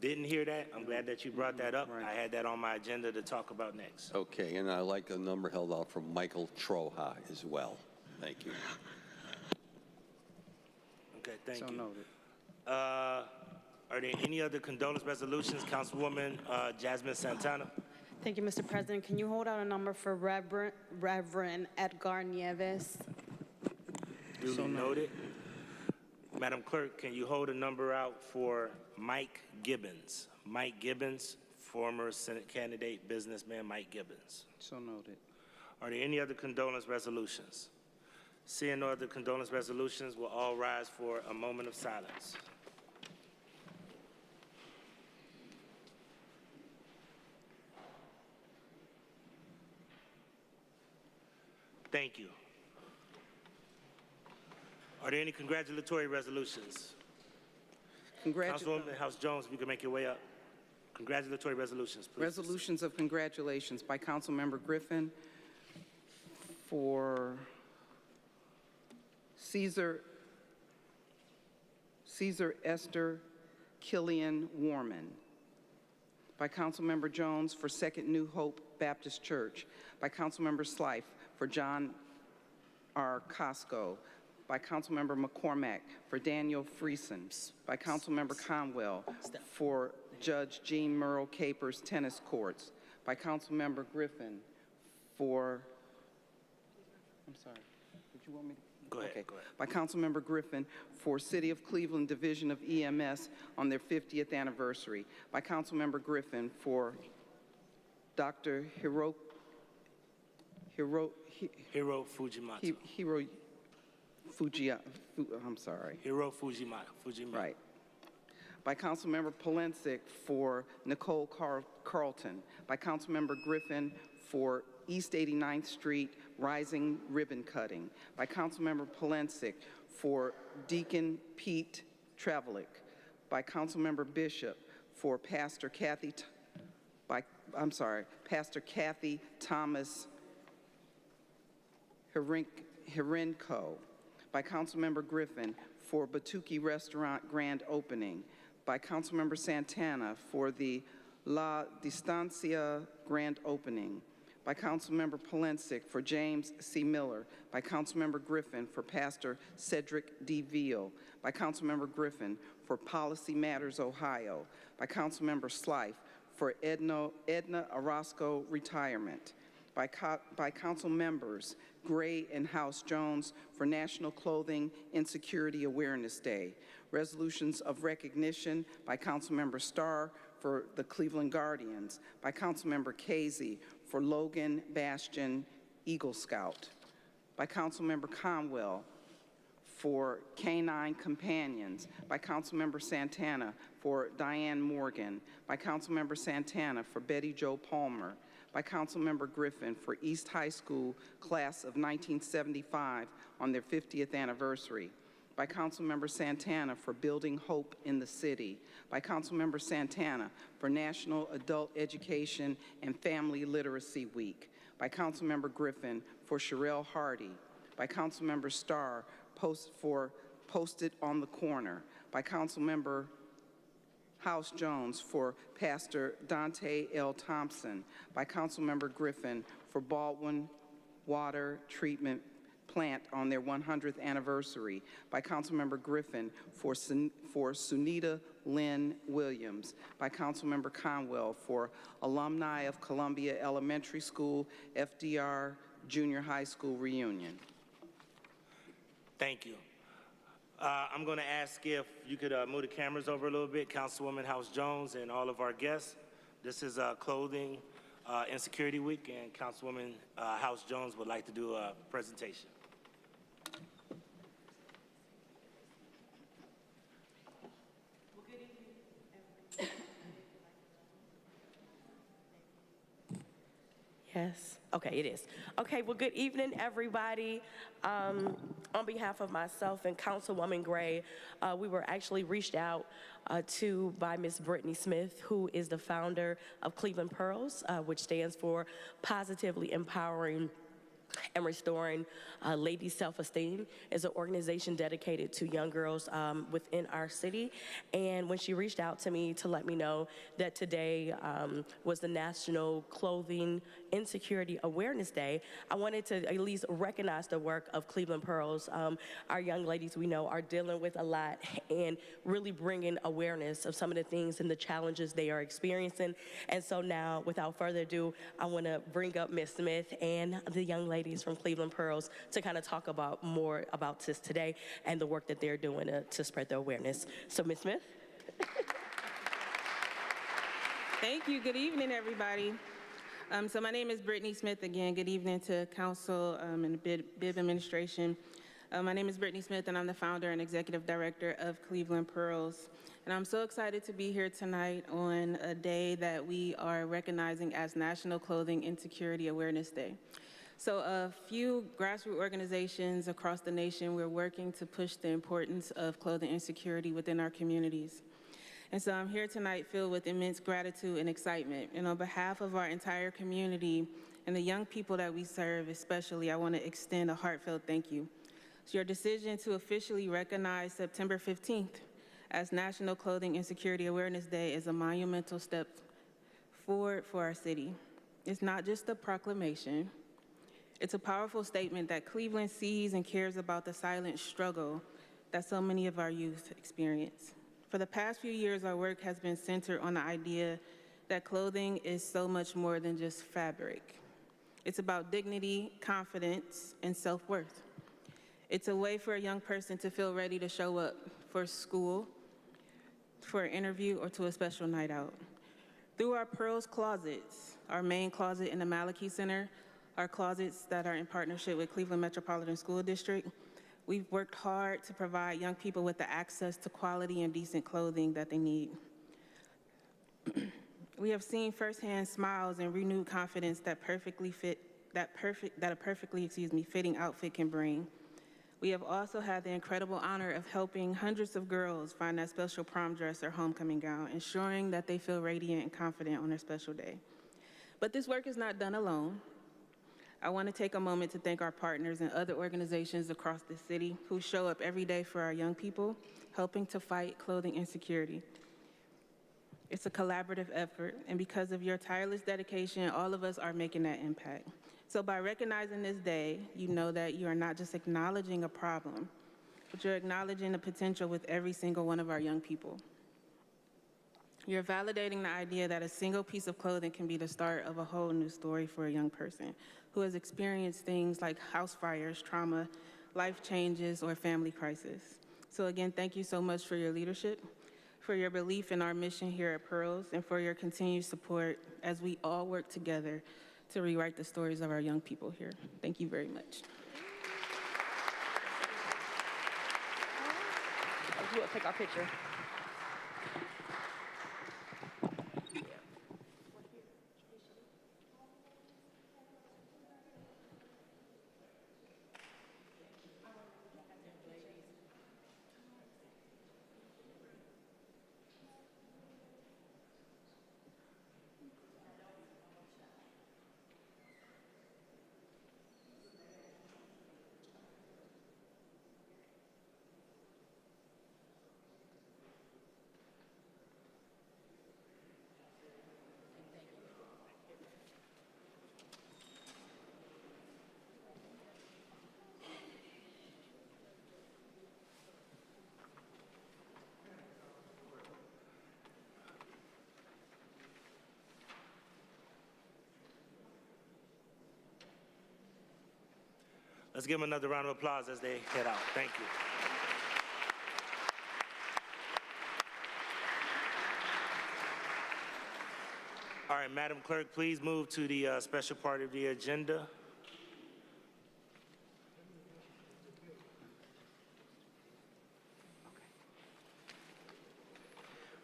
Didn't hear that. I'm glad that you brought that up. Right. I had that on my agenda to talk about next. Okay, and I like the number held out for Michael Troja as well. Thank you. Okay, thank you. So noted. Are there any other condolence resolutions? Councilwoman Jasmine Santana. Thank you, Mr. President. Can you hold out a number for Reverend Edgar Nieves? Duly noted. Madam Clerk, can you hold a number out for Mike Gibbons? Mike Gibbons, former Senate candidate, businessman Mike Gibbons. So noted. Are there any other condolence resolutions? Seeing no other condolence resolutions, we'll all rise for a moment of silence. Thank you. Are there any congratulatory resolutions? Councilwoman House Jones, if you can make your way up. Congratulatory resolutions, please. Resolutions of congratulations by Councilmember Griffin for Caesar Esther Killian Warman, by Councilmember Jones for Second New Hope Baptist Church, by Councilmember Slife for John R. Costco, by Councilmember McCormack for Daniel Friesen, by Councilmember Conwell for Judge Jean Merle Capers Tennis Courts, by Councilmember Griffin for, I'm sorry, did you want me to? Go ahead, okay. go ahead. By Councilmember Griffin for City of Cleveland Division of EMS on their 50th anniversary, by Councilmember Griffin for Dr. Hiro Fujimata. I'm sorry. Hiro Fujimata. Right. By Councilmember Polensek for Nicole Carlton. By Councilmember Griffin for East 89th Street Rising Ribbon Cutting. By Councilmember Polensek for Deacon Pete Travelick. By Councilmember Bishop for Pastor Kathy Thomas Hirenko. by Councilmember Griffin for Batuki Restaurant grand opening, by Councilmember Santana for the La Distancia grand opening, by Councilmember Polensek for James C. Miller, by Councilmember Griffin for Pastor Cedric D. Veal, by Councilmember Griffin for Policy Matters Ohio, by Councilmember Slife for Edna Orozco Retirement, by Council Members Gray and House Jones for National Clothing Insecurity Awareness Day, resolutions of recognition by Councilmember Starr for the Cleveland Guardians, by Councilmember Casey for Logan Bastion Eagle Scout, by Councilmember Conwell for Canine Companions, by Councilmember Santana for Diane Morgan, by Councilmember Santana for Betty Jo Palmer, by Councilmember Griffin for East High School Class of 1975 on their 50th anniversary, by Councilmember Santana for Building Hope in the City, by Councilmember Santana for National Adult Education and Family Literacy Week, by Councilmember Griffin for Sherelle Hardy, by Councilmember Starr for Posted on the Corner, by Councilmember House Jones for Pastor Dante L. Thompson, by Councilmember Griffin for Baldwin Water Treatment Plant on their 100th anniversary, by Councilmember Griffin for Sunita Lynn Williams, by Councilmember Conwell for alumni of Columbia Elementary School FDR Junior High School reunion. Thank you. I'm going to ask if you could move the cameras over a little bit, Councilwoman House Jones and all of our guests. This is Clothing Insecurity Week, and Councilwoman House Jones would like to do a presentation. Yes. Okay, it is. Okay, well, good evening, everybody. On behalf of myself and Councilwoman Gray, we were actually reached out to by Ms. Brittany Smith, who is the founder of Cleveland Pearls, which stands for Positively Empowering and Restoring Ladies' Self-Esteem. Is an organization dedicated to young girls within our city. And when she reached out to me to let me know that today was the National Clothing Insecurity Awareness Day, I wanted to at least recognize the work of Cleveland Pearls. Our young ladies, we know, are dealing with a lot and really bringing awareness of some of the things and the challenges they are experiencing. And so now, without further ado, I want to bring up Ms. Smith and the young ladies from Cleveland Pearls to kind of talk about more about this today and the work that they're doing to spread the awareness. So, Ms. Smith. Thank you. Good evening, everybody. So my name is Brittany Smith again. Good evening to Council and the BIB administration. My name is Brittany Smith, and I'm the founder and executive director of Cleveland Pearls. And I'm so excited to be here tonight on a day that we are recognizing as National Clothing Insecurity Awareness Day. So a few grassroots organizations across the nation, we're working to push the importance of clothing insecurity within our communities. And so I'm here tonight filled with immense gratitude and excitement. And on behalf of our entire community and the young people that we serve especially, I want to extend a heartfelt thank you. So your decision to officially recognize September 15th as National Clothing Insecurity Awareness Day is a monumental step forward for our city. It's not just a proclamation. It's a powerful statement that Cleveland sees and cares about the silent struggle that so many of our youth experience. For the past few years, our work has been centered on the idea that clothing is so much more than just fabric. It's about dignity, confidence, and self-worth. It's a way for a young person to feel ready to show up for school, for an interview, or to a special night out. Through our Pearls closets, our main closet in the Malachi Center, our closets that are in partnership with Cleveland Metropolitan School District, we've worked hard to provide young people with the access to quality and decent clothing that they need. We have seen firsthand smiles and renewed confidence that a perfectly fitting outfit can bring. We have also had the incredible honor of helping hundreds of girls find that special prom dress or homecoming gown, ensuring that they feel radiant and confident on their special day. But this work is not done alone. I want to take a moment to thank our partners and other organizations across the city who show up every day for our young people, helping to fight clothing insecurity. It's a collaborative effort, and because of your tireless dedication, all of us are making that impact. So by recognizing this day, you know that you are not just acknowledging a problem, but you're acknowledging the potential with every single one of our young people. You're validating the idea that a single piece of clothing can be the start of a whole new story for a young person who has experienced things like house fires, trauma, life changes, or family crisis. So again, thank you so much for your leadership, for your belief in our mission here at Pearls, and for your continued support as we all work together to rewrite the stories of our young people here. Thank you very much. We'll take our picture. Let's give them another round of applause as they head out. Thank you. All right, Madam Clerk, please move to the special part of the agenda.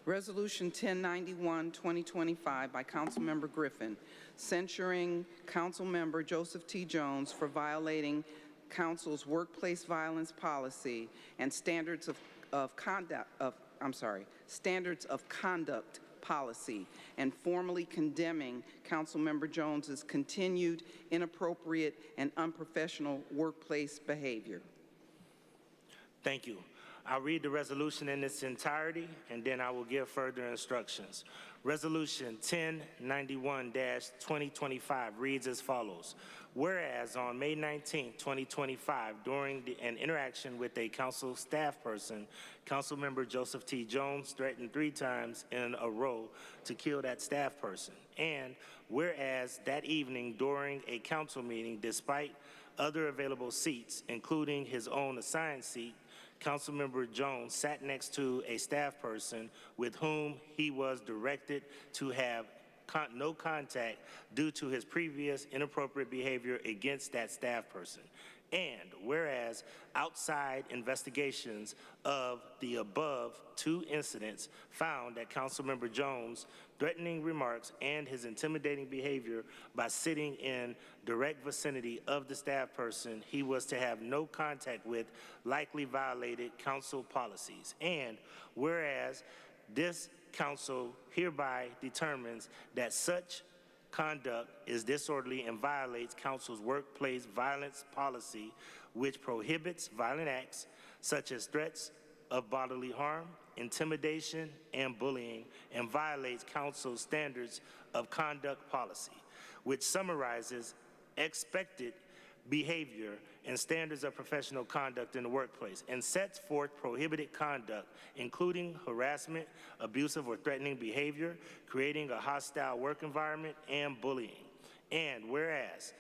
Resolution 1091, 2025 by Councilmember Griffin, censuring Councilmember Joseph T. Jones for violating Council's workplace violence policy and standards of conduct policy, and formally condemning Councilmember Jones's continued inappropriate and unprofessional workplace behavior. Thank you. I'll read the resolution in its entirety, and then I will give further instructions. Resolution 1091-2025 reads as follows. Whereas on May 19, 2025, during an interaction with a council staff person, Councilmember Joseph T. Jones threatened 3 times in a row to kill that staff person. And whereas that evening during a council meeting, despite other available seats, including his own assigned seat, Councilmember Jones sat next to a staff person with whom he was directed to have no contact due to his previous inappropriate behavior against that staff person. And whereas outside investigations of the above 2 incidents found that Councilmember Jones' threatening remarks and his intimidating behavior by sitting in direct vicinity of the staff person he was to have no contact with likely violated council policies. And whereas this council hereby determines that such conduct is disorderly and violates council's workplace violence policy, which prohibits violent acts such as threats of bodily harm, intimidation, and bullying, and violates council's standards of conduct policy, which summarizes expected behavior and standards of professional conduct in the workplace, and sets forth prohibited conduct, including harassment, abusive or threatening behavior, creating a hostile work environment, and bullying. And whereas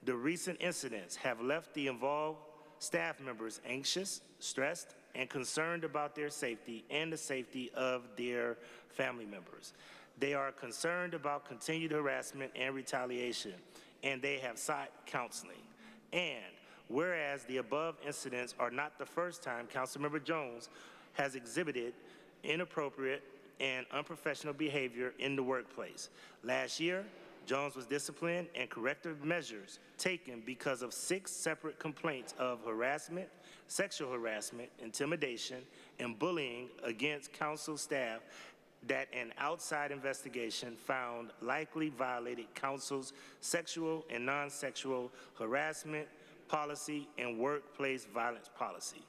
the recent incidents have left the involved staff members anxious, stressed, and concerned about their safety and the safety of their family members. They are concerned about continued harassment and retaliation, and they have sought counseling. And whereas the above incidents are not the first time Councilmember Jones has exhibited inappropriate and unprofessional behavior in the workplace. Last year, Jones was disciplined and corrective measures taken because of 6 separate complaints of harassment, sexual harassment, intimidation, and bullying against council staff that an outside investigation found likely violated council's sexual and non-sexual harassment policy and workplace violence policy.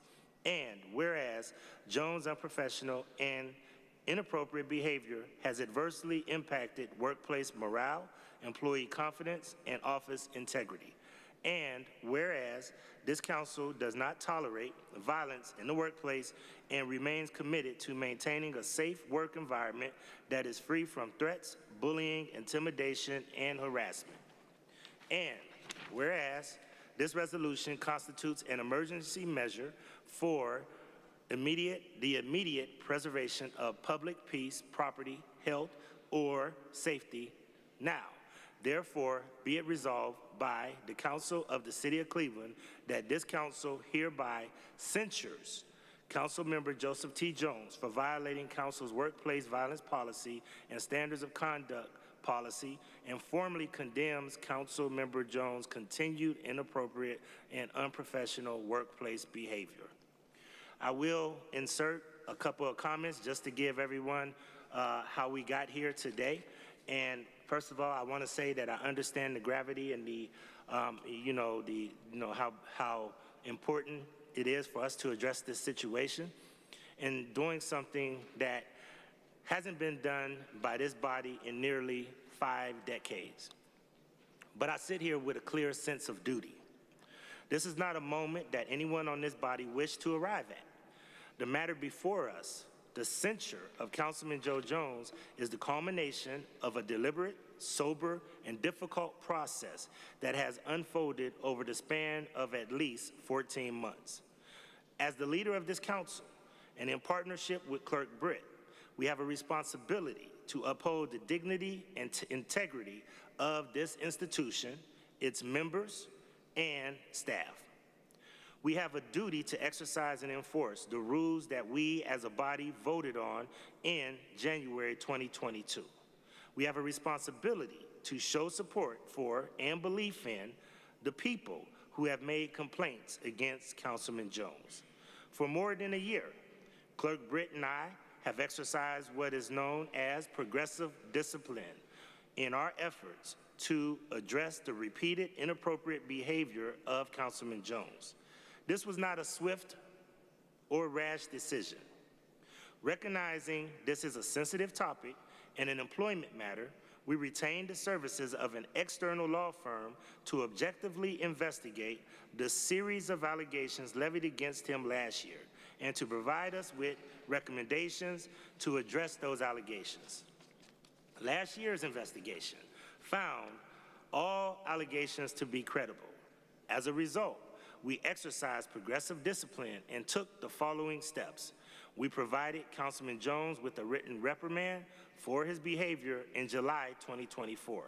And whereas Jones' unprofessional and inappropriate behavior has adversely impacted workplace morale, employee confidence, and office integrity. And whereas this council does not tolerate violence in the workplace and remains committed to maintaining a safe work environment that is free from threats, bullying, intimidation, and harassment. And whereas this resolution constitutes an emergency measure for the immediate preservation of public peace, property, health, or safety now. Therefore, be it resolved by the Council of the City of Cleveland that this council hereby censures Councilmember Joseph T. Jones for violating council's workplace violence policy and standards of conduct policy and formally condemns Councilmember Jones' continued inappropriate and unprofessional workplace behavior. I will insert a couple of comments just to give everyone how we got here today. And first of all, I want to say that I understand the gravity and the, how important it is for us to address this situation and doing something that hasn't been done by this body in nearly 5 decades. But I sit here with a clear sense of duty. This is not a moment that anyone on this body wished to arrive at. The matter before us, the censure of Councilman Joe Jones, is the culmination of a deliberate, sober, and difficult process that has unfolded over the span of at least 14 months. As the leader of this council, and in partnership with Clerk Britt, we have a responsibility to uphold the dignity and integrity of this institution, its members, and staff. We have a duty to exercise and enforce the rules that we as a body voted on in January 2022. We have a responsibility to show support for and belief in the people who have made complaints against Councilman Jones. For more than a year, Clerk Britt and I have exercised what is known as progressive discipline in our efforts to address the repeated inappropriate behavior of Councilman Jones. This was not a swift or rash decision. Recognizing this is a sensitive topic and an employment matter, we retained the services of an external law firm to objectively investigate the series of allegations levied against him last year and to provide us with recommendations to address those allegations. Last year's investigation found all allegations to be credible. As a result, we exercised progressive discipline and took the following steps. We provided Councilman Jones with a written reprimand for his behavior in July 2024.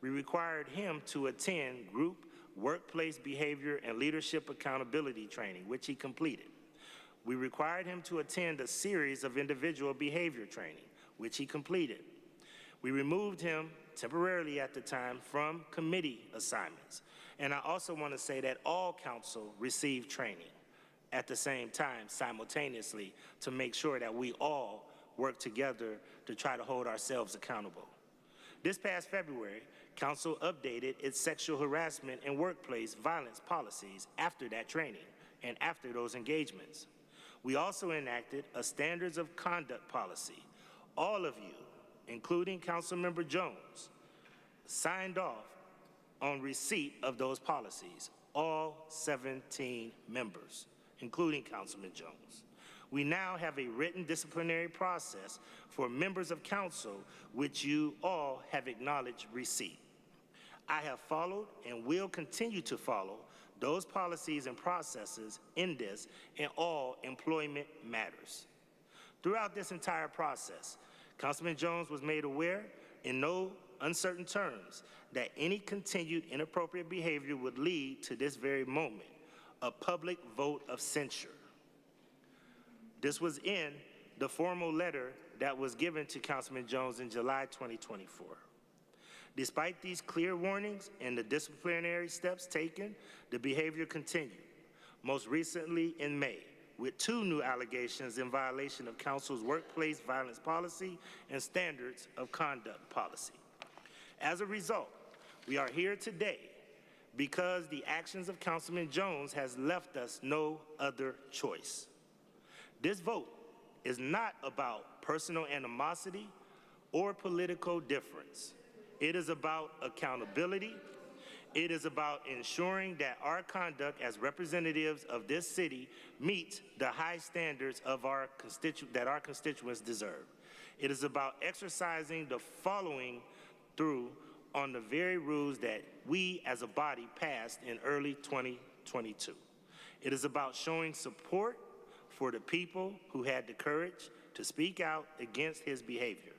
We required him to attend group workplace behavior and leadership accountability training, which he completed. We required him to attend a series of individual behavior training, which he completed. We removed him temporarily at the time from committee assignments. And I also want to say that all council received training at the same time, simultaneously, to make sure that we all work together to try to hold ourselves accountable. This past February, council updated its sexual harassment and workplace violence policies after that training and after those engagements. We also enacted a standards of conduct policy. All of you, including Councilmember Jones, signed off on receipt of those policies, all 17 members, including Councilman Jones. We now have a written disciplinary process for members of council, which you all have acknowledged receipt. I have followed and will continue to follow those policies and processes in this and all employment matters. Throughout this entire process, Councilman Jones was made aware in no uncertain terms that any continued inappropriate behavior would lead to this very moment, a public vote of censure. This was in the formal letter that was given to Councilman Jones in July 2024. Despite these clear warnings and the disciplinary steps taken, the behavior continued. Most recently in May, with 2 new allegations in violation of council's workplace violence policy and standards of conduct policy. As a result, we are here today because the actions of Councilman Jones has left us no other choice. This vote is not about personal animosity or political difference. It is about accountability. It is about ensuring that our conduct as representatives of this city meets the high standards of that our constituents deserve. It is about exercising the following through on the very rules that we as a body passed in early 2022. It is about showing support for the people who had the courage to speak out against his behavior.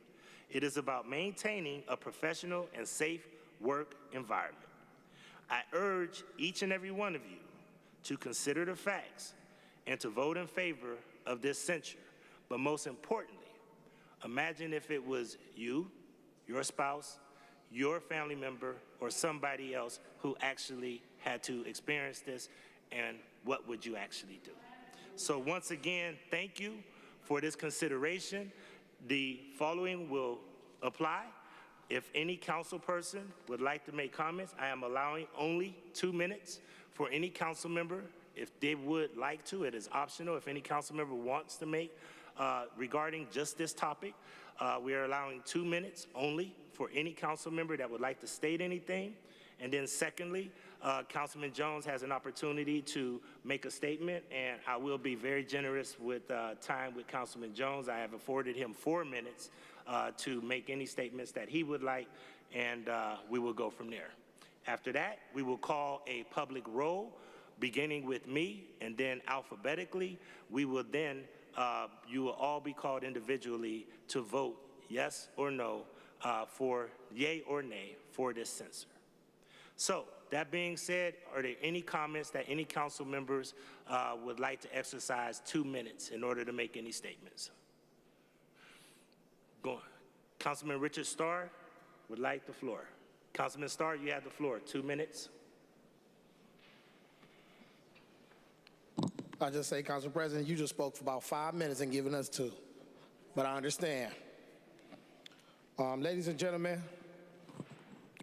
It is about maintaining a professional and safe work environment. I urge each and every one of you to consider the facts and to vote in favor of this censure. But most importantly, imagine if it was you, your spouse, your family member, or somebody else who actually had to experience this, and what would you actually do? So once again, thank you for this consideration. The following will apply. If any council person would like to make comments, I am allowing only 2 minutes for any council member. If they would like to, it is optional. If any council member wants to make regarding just this topic, we are allowing 2 minutes only for any council member that would like to state anything. And then secondly, Councilman Jones has an opportunity to make a statement, and I will be very generous with time with Councilman Jones. I have afforded him 4 minutes to make any statements that he would like, and we will go from there. After that, we will call a public roll, beginning with me, and then alphabetically. We will then, you will all be called individually to vote yes or no for yay or nay for this censure. So, that being said, are there any comments that any council members would like to exercise 2 minutes in order to make any statements? Go on. Councilman Richard Starr would like the floor. Councilman Starr, you have the floor. 2 minutes. I'll just say, Council President, you just spoke for about 5 minutes and giving us 2. But I understand. Ladies and gentlemen,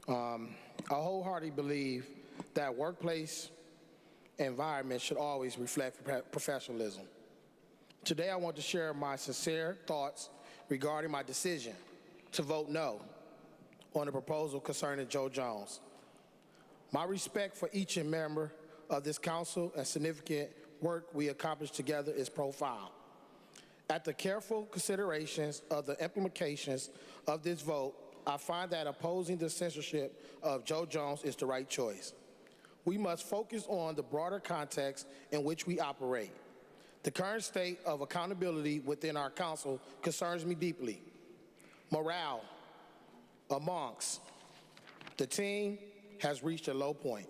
I wholeheartedly believe that workplace environment should always reflect professionalism. Today, I want to share my sincere thoughts regarding my decision to vote no on the proposal concerning Joe Jones. My respect for each member of this council and significant work we accomplished together is profound. At the careful considerations of the implications of this vote, I find that opposing the censorship of Joe Jones is the right choice. We must focus on the broader context in which we operate. The current state of accountability within our council concerns me deeply. Morale amongst the team has reached a low point.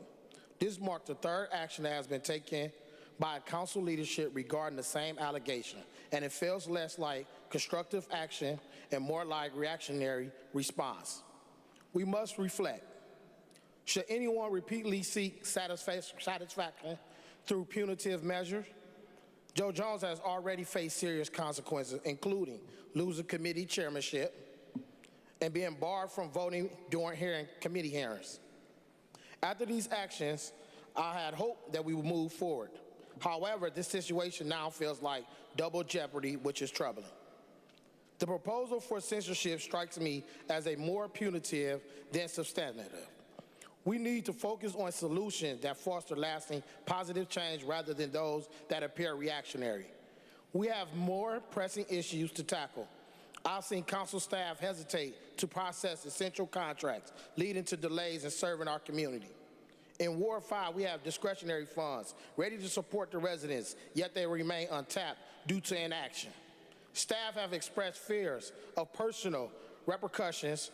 This marked the 3rd action that has been taken by council leadership regarding the same allegation, and it feels less like constructive action and more like reactionary response. We must reflect. Should anyone repeatedly seek satisfaction through punitive measures? Joe Jones has already faced serious consequences, including losing committee chairmanship and being barred from voting during committee hearings. After these actions, I had hoped that we would move forward. However, this situation now feels like double jeopardy, which is troubling. The proposal for censorship strikes me as a more punitive than substantive. We need to focus on solutions that foster lasting positive change rather than those that appear reactionary. We have more pressing issues to tackle. I've seen council staff hesitate to process essential contracts, leading to delays in serving our community. In Ward 5, we have discretionary funds ready to support the residents, yet they remain untapped due to inaction. Staff have expressed fears of personal repercussions,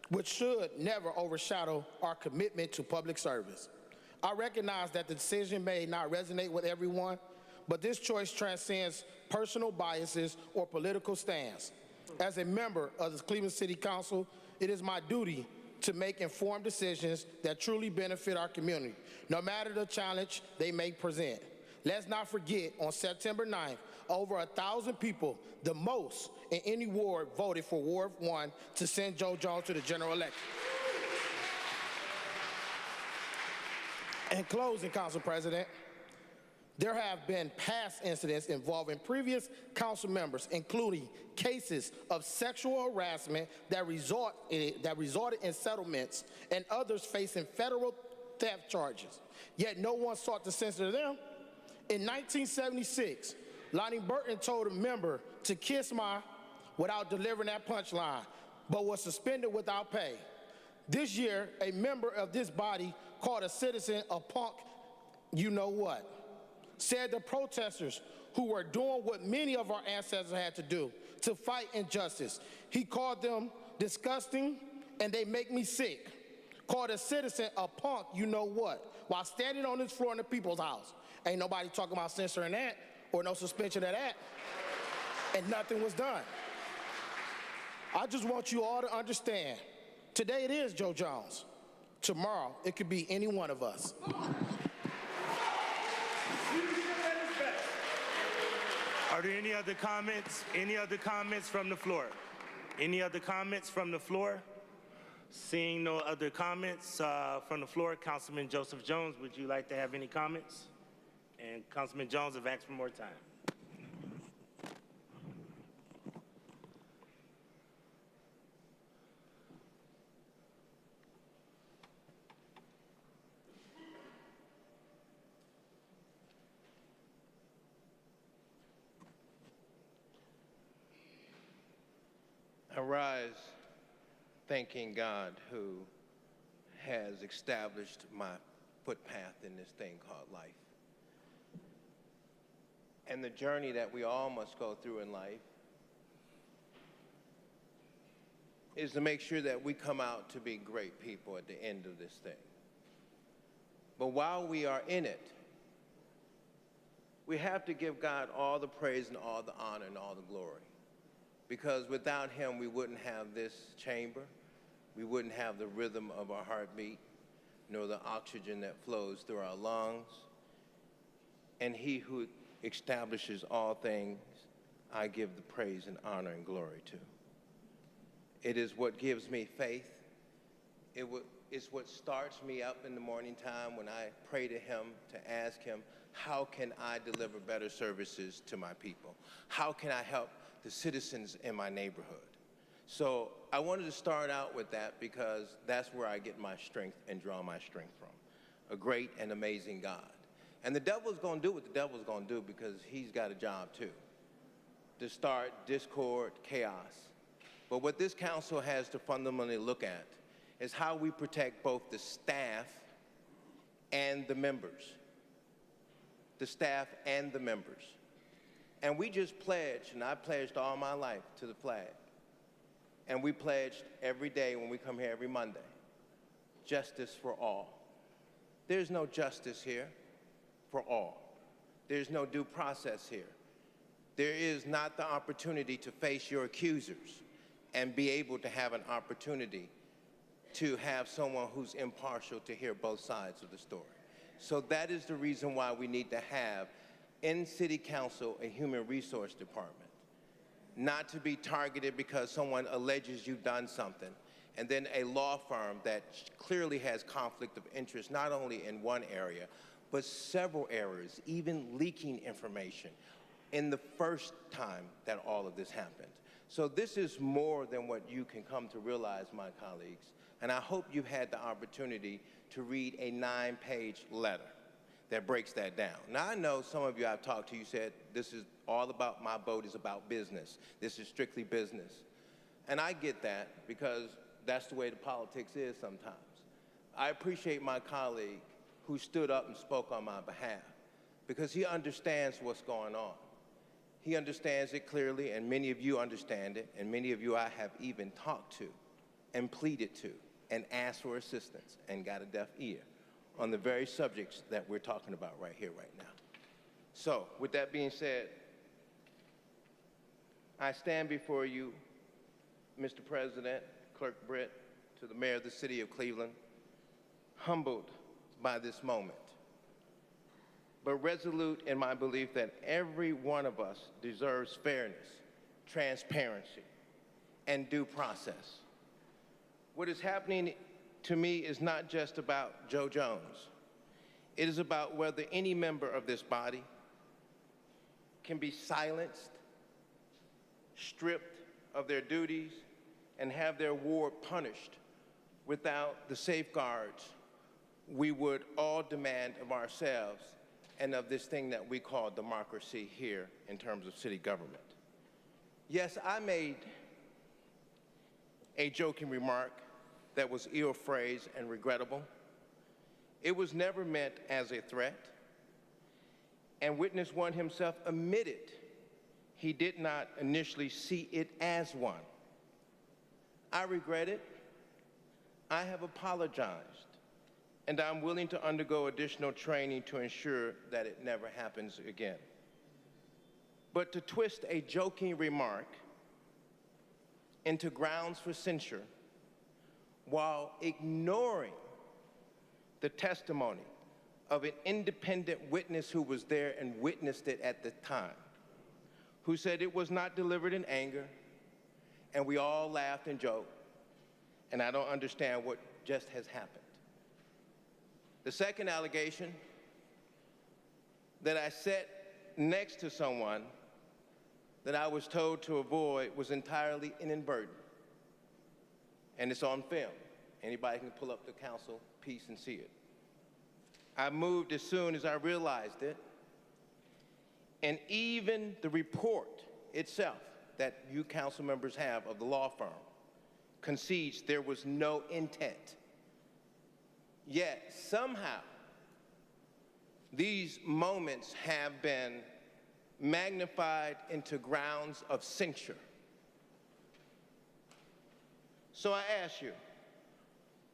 which should never overshadow our commitment to public service. I recognize that the decision may not resonate with everyone, but this choice transcends personal biases or political stands. As a member of the Cleveland City Council, it is my duty to make informed decisions that truly benefit our community, no matter the challenge they may present. Let's not forget, on September 9th, over 1,000 people, the most in any ward, voted for Ward 1 to send Joe Jones to the general election. In closing, Council President, there have been past incidents involving previous council members, including cases of sexual harassment that resulted in settlements and others facing federal theft charges. Yet no one sought to censor them. In 1976, Lonnie Burton told a member to kiss my without delivering that punchline, but was suspended without pay. This year, a member of this body called a citizen a punk you-know-what. Said the protesters who were doing what many of our ancestors had to do to fight injustice. He called them disgusting and they make me sick. Called a citizen a punk you-know-what while standing on this floor in the People's House. Ain't nobody talking about censoring that or no suspension of that. And nothing was done. I just want you all to understand, today it is Joe Jones. Tomorrow it could be any one of us. Are there any other comments? Any other comments from the floor? Any other comments from the floor? Seeing no other comments from the floor, Councilman Joseph Jones, would you like to have any comments? And Councilman Jones have asked for more time. I rise thanking God who has established my footpath in this thing called life. And the journey that we all must go through in life is to make sure that we come out to be great people at the end of this thing. But while we are in it, we have to give God all the praise and all the honor and all the glory. Because without him, we wouldn't have this chamber, we wouldn't have the rhythm of our heartbeat, nor the oxygen that flows through our lungs. And he who establishes all things, I give the praise and honor and glory to. It is what gives me faith. It's what starts me up in the morning time when I pray to him to ask him, how can I deliver better services to my people? How can I help the citizens in my neighborhood? So I wanted to start out with that because that's where I get my strength and draw my strength from. A great and amazing God. And the devil's going to do what the devil's going to do because he's got a job too. To start discord, chaos. But what this council has to fundamentally look at is how we protect both the staff and the members. The staff and the members. And we just pledged, and I pledged all my life to the flag. And we pledged every day when we come here every Monday, justice for all. There's no justice here for all. There's no due process here. There is not the opportunity to face your accusers and be able to have an opportunity to have someone who's impartial to hear both sides of the story. So that is the reason why we need to have in City Council a human resource department. Not to be targeted because someone alleges you've done something, and then a law firm that clearly has conflict of interest, not only in one area, but several areas, even leaking information in the first time that all of this happened. So this is more than what you can come to realize, my colleagues, and I hope you've had the opportunity to read a 9-page letter that breaks that down. Now, I know some of you I've talked to, you said, this is all about, my vote is about business. This is strictly business. And I get that because that's the way the politics is sometimes. I appreciate my colleague who stood up and spoke on my behalf because he understands what's going on. He understands it clearly, and many of you understand it, and many of you I have even talked to and pleaded to and asked for assistance and got a deaf ear on the very subjects that we're talking about right here, right now. So, with that being said, I stand before you, Mr. President, Clerk Britt, to the Mayor of the City of Cleveland, humbled by this moment. but resolute in my belief that every one of us deserves fairness, transparency, and due process. What is happening to me is not just about Joe Jones. It is about whether any member of this body can be silenced, stripped of their duties, and have their ward punished without the safeguards we would all demand of ourselves and of this thing that we call democracy here in terms of city government. Yes, I made a joking remark that was ill-phrased and regrettable. It was never meant as a threat, and witness one himself admitted he did not initially see it as one. I regret it. I have apologized, and I'm willing to undergo additional training to ensure that it never happens again. But to twist a joking remark into grounds for censure while ignoring the testimony of an independent witness who was there and witnessed it at the time, who said it was not delivered in anger, and we all laughed and joked, and I don't understand what just has happened. The second allegation, that I sat next to someone that I was told to avoid, was entirely inadvertent, and it's on film. Anybody can pull up the council piece and see it. I moved as soon as I realized it, and even the report itself that you council members have of the law firm concedes there was no intent. Yet somehow these moments have been magnified into grounds of censure. So I ask you,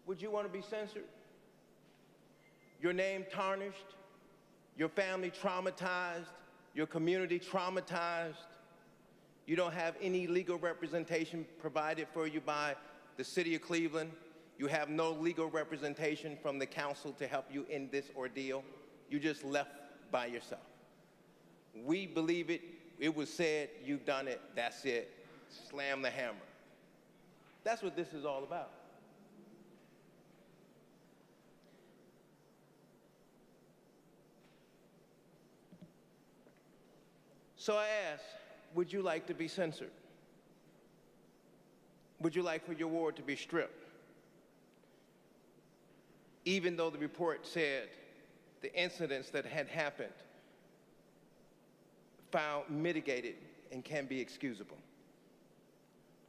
would you want to be censored? Your name tarnished, your family traumatized, your community traumatized. You don't have any legal representation provided for you by the city of Cleveland. You have no legal representation from the council to help you in this ordeal. You just left by yourself. We believe it. It was said, you've done it, that's it. Slam the hammer. That's what this is all about. So I ask, would you like to be censored? Would you like for your ward to be stripped? Even though the report said the incidents that had happened found mitigated and can be excusable?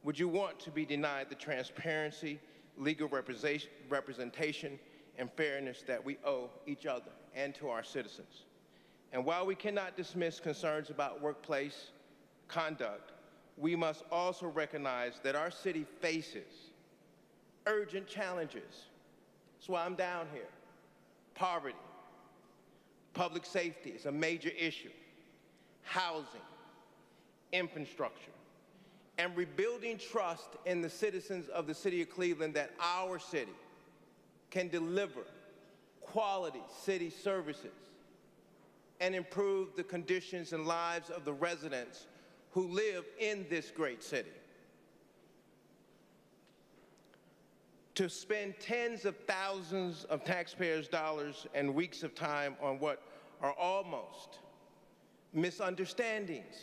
Would you want to be denied the transparency, legal representation, and fairness that we owe each other and to our citizens? And while we cannot dismiss concerns about workplace conduct, we must also recognize that our city faces urgent challenges. That's why I'm down here. Poverty, public safety is a major issue, housing, infrastructure, and rebuilding trust in the citizens of the city of Cleveland that our city can deliver quality city services and improve the conditions and lives of the residents who live in this great city. To spend tens of thousands of taxpayers' dollars and weeks of time on what are almost misunderstandings.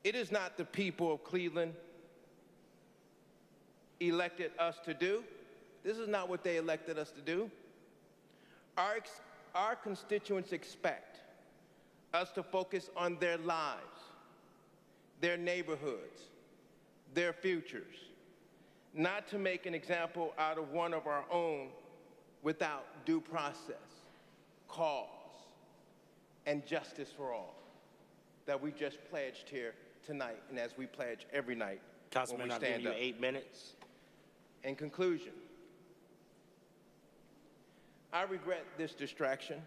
It is not the people of Cleveland elected us to do. This is not what they elected us to do. Our constituents expect us to focus on their lives, their neighborhoods, their futures, not to make an example out of one of our own without due process, cause, and justice for all that we just pledged here tonight, and as we pledge every night Councilman, when I'll we give stand you up. 8 minutes. In conclusion, I regret this distraction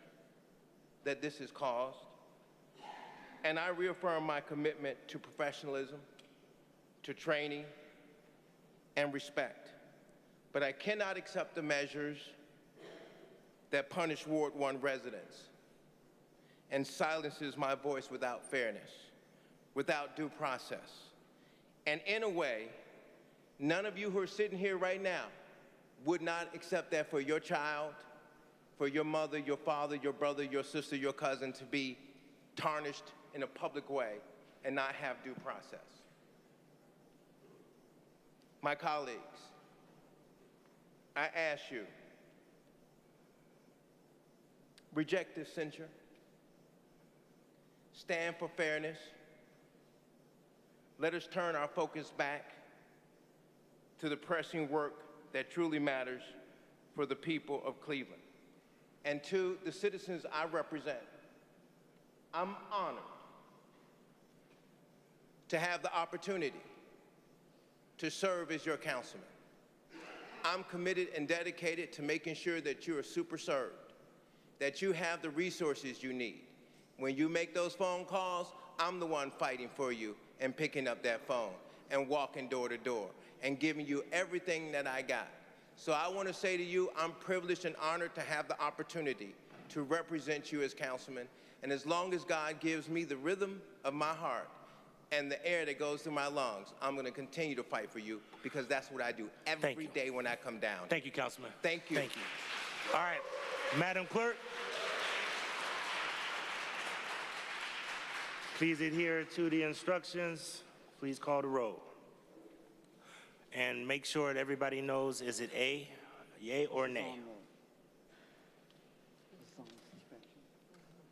that this has caused, and I reaffirm my commitment to professionalism, to training, and respect. But I cannot accept the measures that punish Ward 1 residents and silences my voice without fairness, without due process. And in a way, none of you who are sitting here right now would not accept that for your child, for your mother, your father, your brother, your sister, your cousin to be tarnished in a public way and not have due process. My colleagues, I ask you, reject this censure, stand for fairness, let us turn our focus back to the pressing work that truly matters for the people of Cleveland. And to the citizens I represent, I'm honored to have the opportunity to serve as your councilman. I'm committed and dedicated to making sure that you are super served, that you have the resources you need. When you make those phone calls, I'm the one fighting for you and picking up that phone and walking door to door and giving you everything that I got. So I want to say to you, I'm privileged and honored to have the opportunity to represent you as councilman. And as long as God gives me the rhythm of my heart and the air that goes through my lungs, I'm going to continue to fight for you because that's what I do every day when I come down. Thank you, Councilman. Thank you. Thank you. All right, Madam Clerk, please adhere to the instructions. Please call the roll. And make sure that everybody knows, is it A, yay, or nay?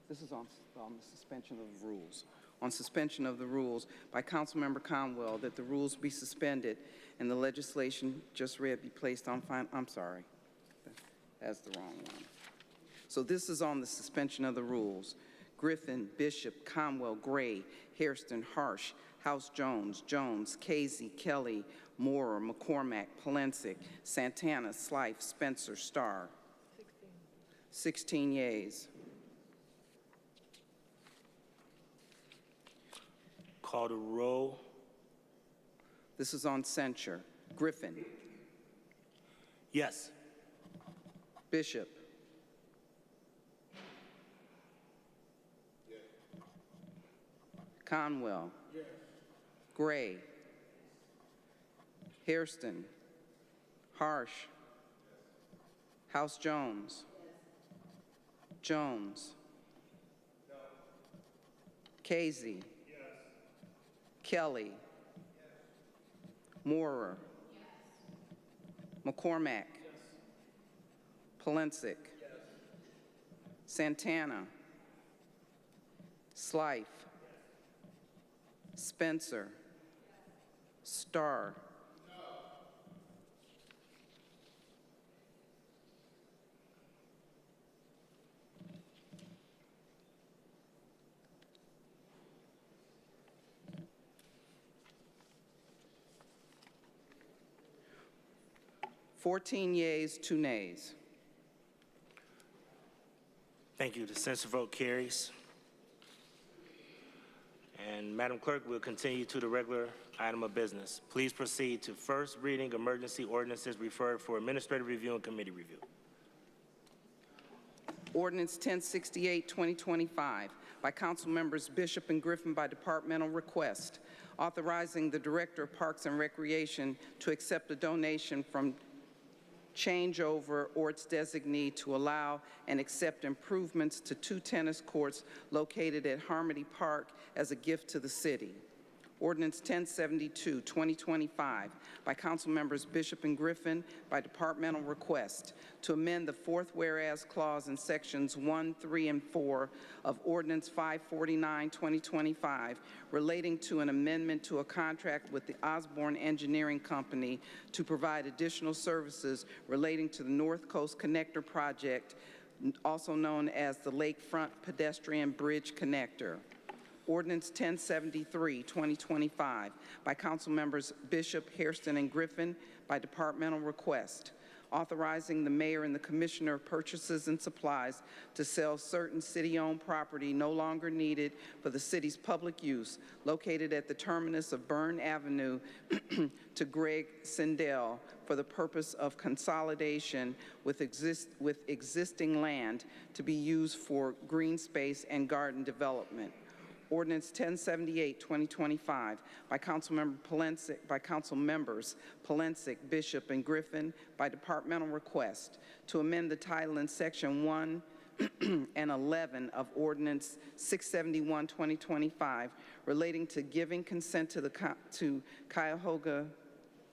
This is on the suspension of the rules. On suspension of the rules by Councilmember Conwell, that the rules be suspended and the legislation just read be placed on final. I'm sorry, that's the wrong one. So this is on the suspension of the rules. Griffin, Bishop, Conwell, Gray, Hairston, Harsh, House Jones, Jones, Casey, Kelly, Moorer, McCormack, Polensek, Santana, Slife, Spencer, Starr. 16 yeas. Call the roll. This is on censure. Griffin. Yes. Bishop. Yes. Conwell. Yes. Gray. Hairston. Harsh. House Jones. Jones. No. Casey. Kelly. Moorer. McCormack. Polensek. Santana. Slife. Spencer. Starr. 14 yeas, 2 nays. Thank you. The censure vote carries. And Madam Clerk, we'll continue to the regular item of business. Please proceed to first reading emergency ordinances referred for administrative review and committee review. Ordinance 1068, 2025, by council members Bishop and Griffin by departmental request, authorizing the Director of Parks and Recreation to accept a donation from Changeover or its designee to allow and accept improvements to 2 tennis courts located at Harmony Park as a gift to the city. Ordinance 1072, 2025, by council members Bishop and Griffin by departmental request to amend the 4th whereas clause in sections 1, 3, and 4 of Ordinance 549, 2025, relating to an amendment to a contract with the Osborne Engineering Company to provide additional services relating to the North Coast Connector Project, also known as the Lakefront Pedestrian Bridge Connector. Ordinance 1073, 2025, by council members Bishop, Hairston, and Griffin by departmental request, authorizing the mayor and the commissioner of purchases and supplies to sell certain city-owned property no longer needed for the city's public use located at the terminus of Byrne Avenue to Greg Sindell for the purpose of consolidation with existing land to be used for green space and garden development. Ordinance 1078, 2025, by Councilmembers Polensek, Bishop, and Griffin, by departmental request, to amend the title in Section 1 and 11 of Ordinance 671, 2025, relating to giving consent to Cuyahoga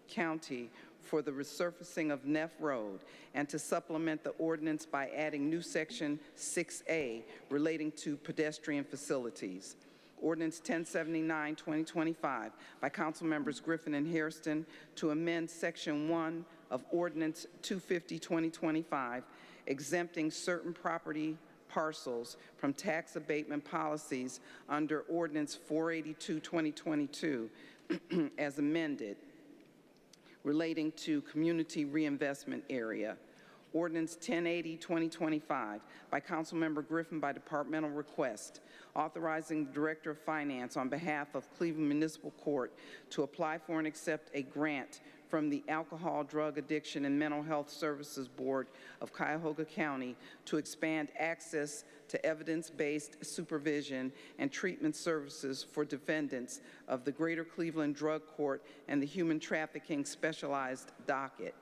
County for the resurfacing of Neff Road, and to supplement the ordinance by adding new Section 6A relating to pedestrian facilities. Ordinance 1079, 2025, by Councilmembers Griffin and Hairston, to amend Section 1 of Ordinance 250, 2025, exempting certain property parcels from tax abatement policies under Ordinance 482, 2022, as amended, relating to community reinvestment area. Ordinance 1080, 2025, by Councilmember Griffin by departmental request, authorizing the Director of Finance on behalf of Cleveland Municipal Court to apply for and accept a grant from the Alcohol, Drug Addiction, and Mental Health Services Board of Cuyahoga County to expand access to evidence-based supervision and treatment services for defendants of the Greater Cleveland Drug Court and the Human Trafficking Specialized Docket.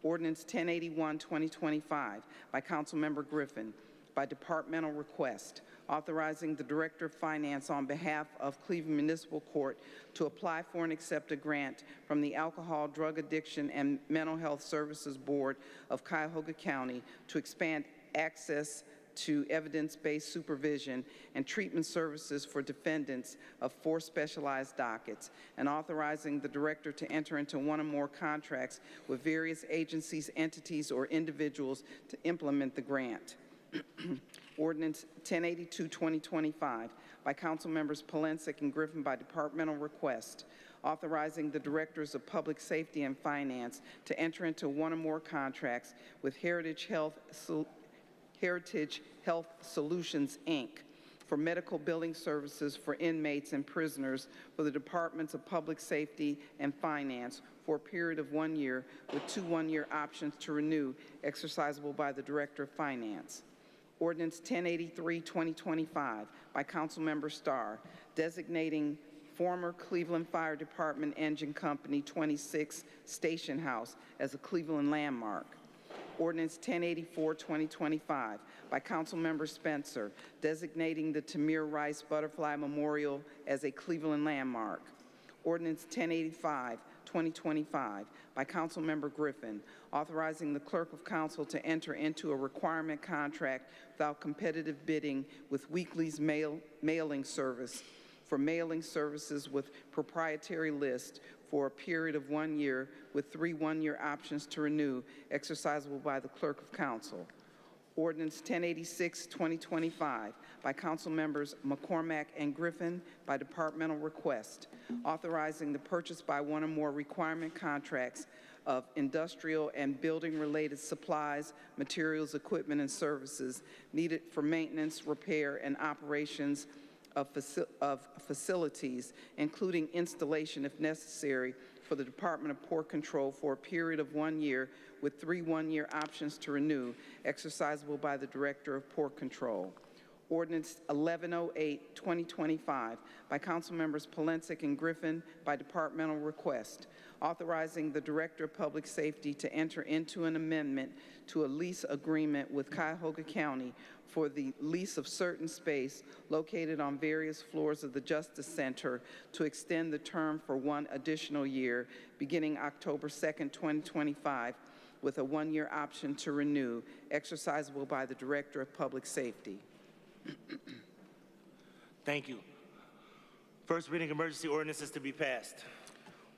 Ordinance 1081, 2025, by Councilmember Griffin, by departmental request, authorizing the Director of Finance on behalf of Cleveland Municipal Court to apply for and accept a grant from the Alcohol, Drug Addiction, and Mental Health Services Board of Cuyahoga County to expand access to evidence-based supervision and treatment services for defendants of 4 specialized dockets, and authorizing the director to enter into one or more contracts with various agencies, entities, or individuals to implement the grant. Ordinance 1082, 2025, by Councilmembers Polensek and Griffin by departmental request, authorizing the directors of public safety and finance to enter into one or more contracts with Heritage Health Solutions, Inc., for medical billing services for inmates and prisoners for the Departments of Public Safety and Finance for a period of 1 year, with 2 one-year options to renew, exercisable by the Director of Finance. Ordinance 1083, 2025, by Councilmember Starr, designating former Cleveland Fire Department Engine Company 26 Station House as a Cleveland landmark. Ordinance 1084, 2025, by Councilmember Spencer, designating the Tamir Rice Butterfly Memorial as a Cleveland landmark. Ordinance 1085, 2025, by Councilmember Griffin, authorizing the Clerk of Council to enter into a requirement contract without competitive bidding with Weekly's mailing service for mailing services with proprietary list for a period of 1 year, with 3 one-year options to renew, exercisable by the Clerk of Council. Ordinance 1086, 2025, by Councilmembers McCormack and Griffin by departmental request, authorizing the purchase by one or more requirement contracts of industrial and building-related supplies, materials, equipment, and services needed for maintenance, repair, and operations of facilities, including installation if necessary, for the Department of Port Control for a period of 1 year, with 3 one-year options to renew, exercisable by the Director of Port Control. Ordinance 1108, 2025, by Councilmembers Polensek and Griffin by departmental request, authorizing the Director of Public Safety to enter into an amendment to a lease agreement with Cuyahoga County for the lease of certain space located on various floors of the Justice Center to extend the term for 1 additional year, beginning October 2nd, 2025, with a 1-year option to renew, exercisable by the Director of Public Safety. Thank you. First reading emergency ordinances to be passed.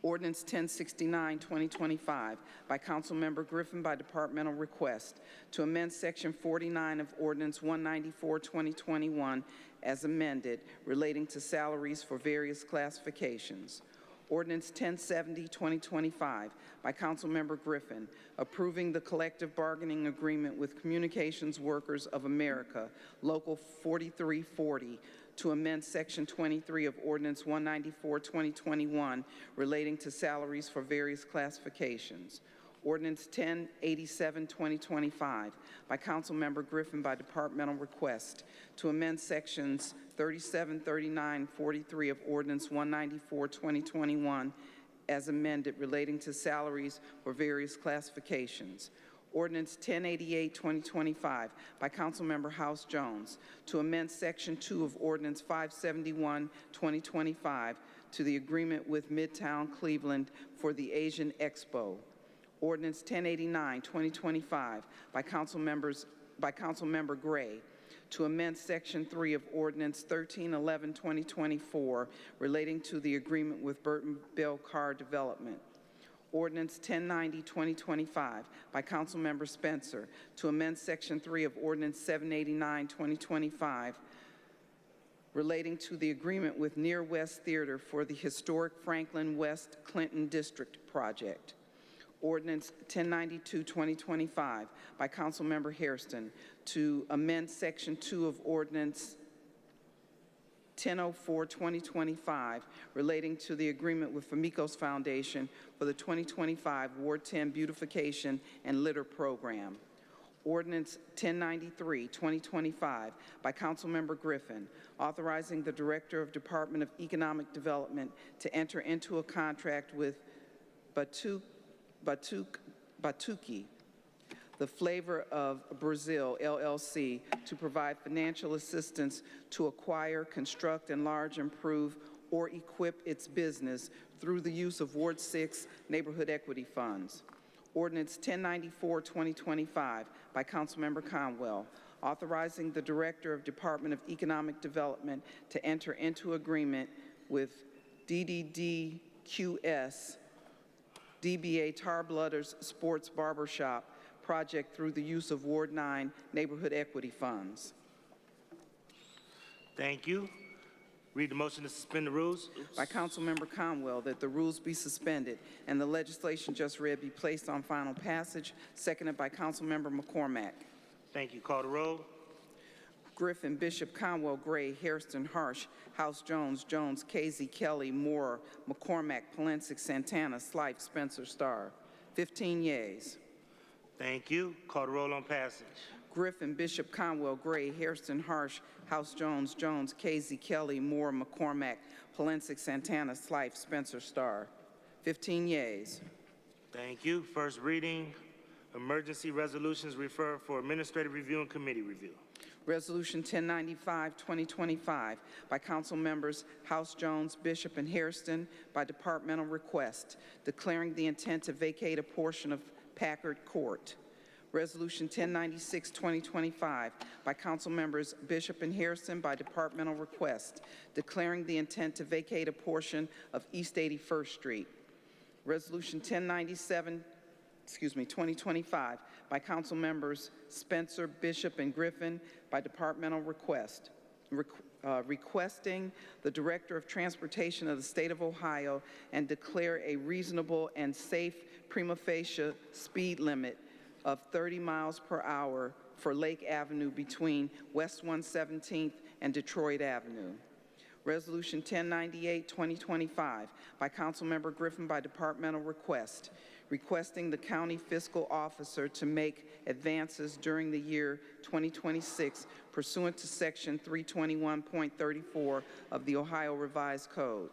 Ordinance 1069, 2025, by Councilmember Griffin by departmental request, to amend Section 49 of Ordinance 194, 2021, as amended, relating to salaries for various classifications. Ordinance 1070, 2025, by Councilmember Griffin, approving the collective bargaining agreement with Communications Workers of America, Local 4340, to amend Section 23 of Ordinance 194, 2021, relating to salaries for various classifications. Ordinance 1087, 2025, by Councilmember Griffin by departmental request, to amend Sections 37, 39, 43 of Ordinance 194, 2021, as amended relating to salaries for various classifications. Ordinance 1088, 2025, by Councilmember House Jones, to amend Section 2 of Ordinance 571, 2025, to the agreement with Midtown Cleveland for the Asian Expo. Ordinance 1089, 2025, by Councilmember Gray, to amend Section 3 of Ordinance 1311, 2024, relating to the agreement with Burton Bell Car Development. Ordinance 1090, 2025, by Councilmember Spencer, to amend Section 3 of Ordinance 789, 2025, relating to the agreement with Near West Theater for the historic Franklin West Clinton District project. Ordinance 1092, 2025, by Councilmember Hairston, to amend Section 2 of Ordinance 1004, 2025, relating to the agreement with Famicos Foundation for the 2025 Ward 10 Beautification and Litter Program. Ordinance 1093, 2025, by Councilmember Griffin, authorizing the Director of Department of Economic Development to enter into a contract with Batuki, the Flavor of Brazil, LLC, to provide financial assistance to acquire, construct, enlarge, improve, or equip its business through the use of Ward 6 Neighborhood Equity Funds. Ordinance 1094, 2025, by Councilmember Conwell, authorizing the Director of Department of Economic Development to enter into agreement with DDDQS, DBA Tar Blooders Sports Barbershop project through the use of Ward 9 Neighborhood Equity Funds. Thank you. Read the motion to suspend the rules. By Councilmember Conwell, that the rules be suspended and the legislation just read be placed on final passage, seconded by Councilmember McCormack. Thank you. Call the roll. Griffin, Bishop, Conwell, Gray, Hairston, Harsh, House Jones, Jones, Casey, Kelly, Moore, McCormack, Palencic, Santana, Slife, Spencer, Starr. 15 yeas. Thank you. Call the roll on passage. Griffin, Bishop, Conwell, Gray, Hairston, Harsh, House Jones, Jones, Casey, Kelly, Moore, McCormack, Palencic, Santana, Slife, Spencer, Starr. 15 yeas. Thank you. First reading, emergency resolutions referred for administrative review and committee review. Resolution 1095, 2025, by Council Members House Jones, Bishop, and Hairston, by departmental request, declaring the intent to vacate a portion of Packard Court. Resolution 1096, 2025, by Council Members Bishop and Hairston, by departmental request, declaring the intent to vacate a portion of East 81st Street. Resolution 2025, by Council Members Spencer, Bishop, and Griffin, by departmental request, requesting the Director of Transportation of the State of Ohio and declare a reasonable and safe prima facie speed limit of 30 miles per hour for Lake Avenue between West 117th and Detroit Avenue. Resolution 1098, 2025, by Councilmember Griffin by departmental request, requesting the county fiscal officer to make advances during the year 2026 pursuant to Section 321.34 of the Ohio Revised Code.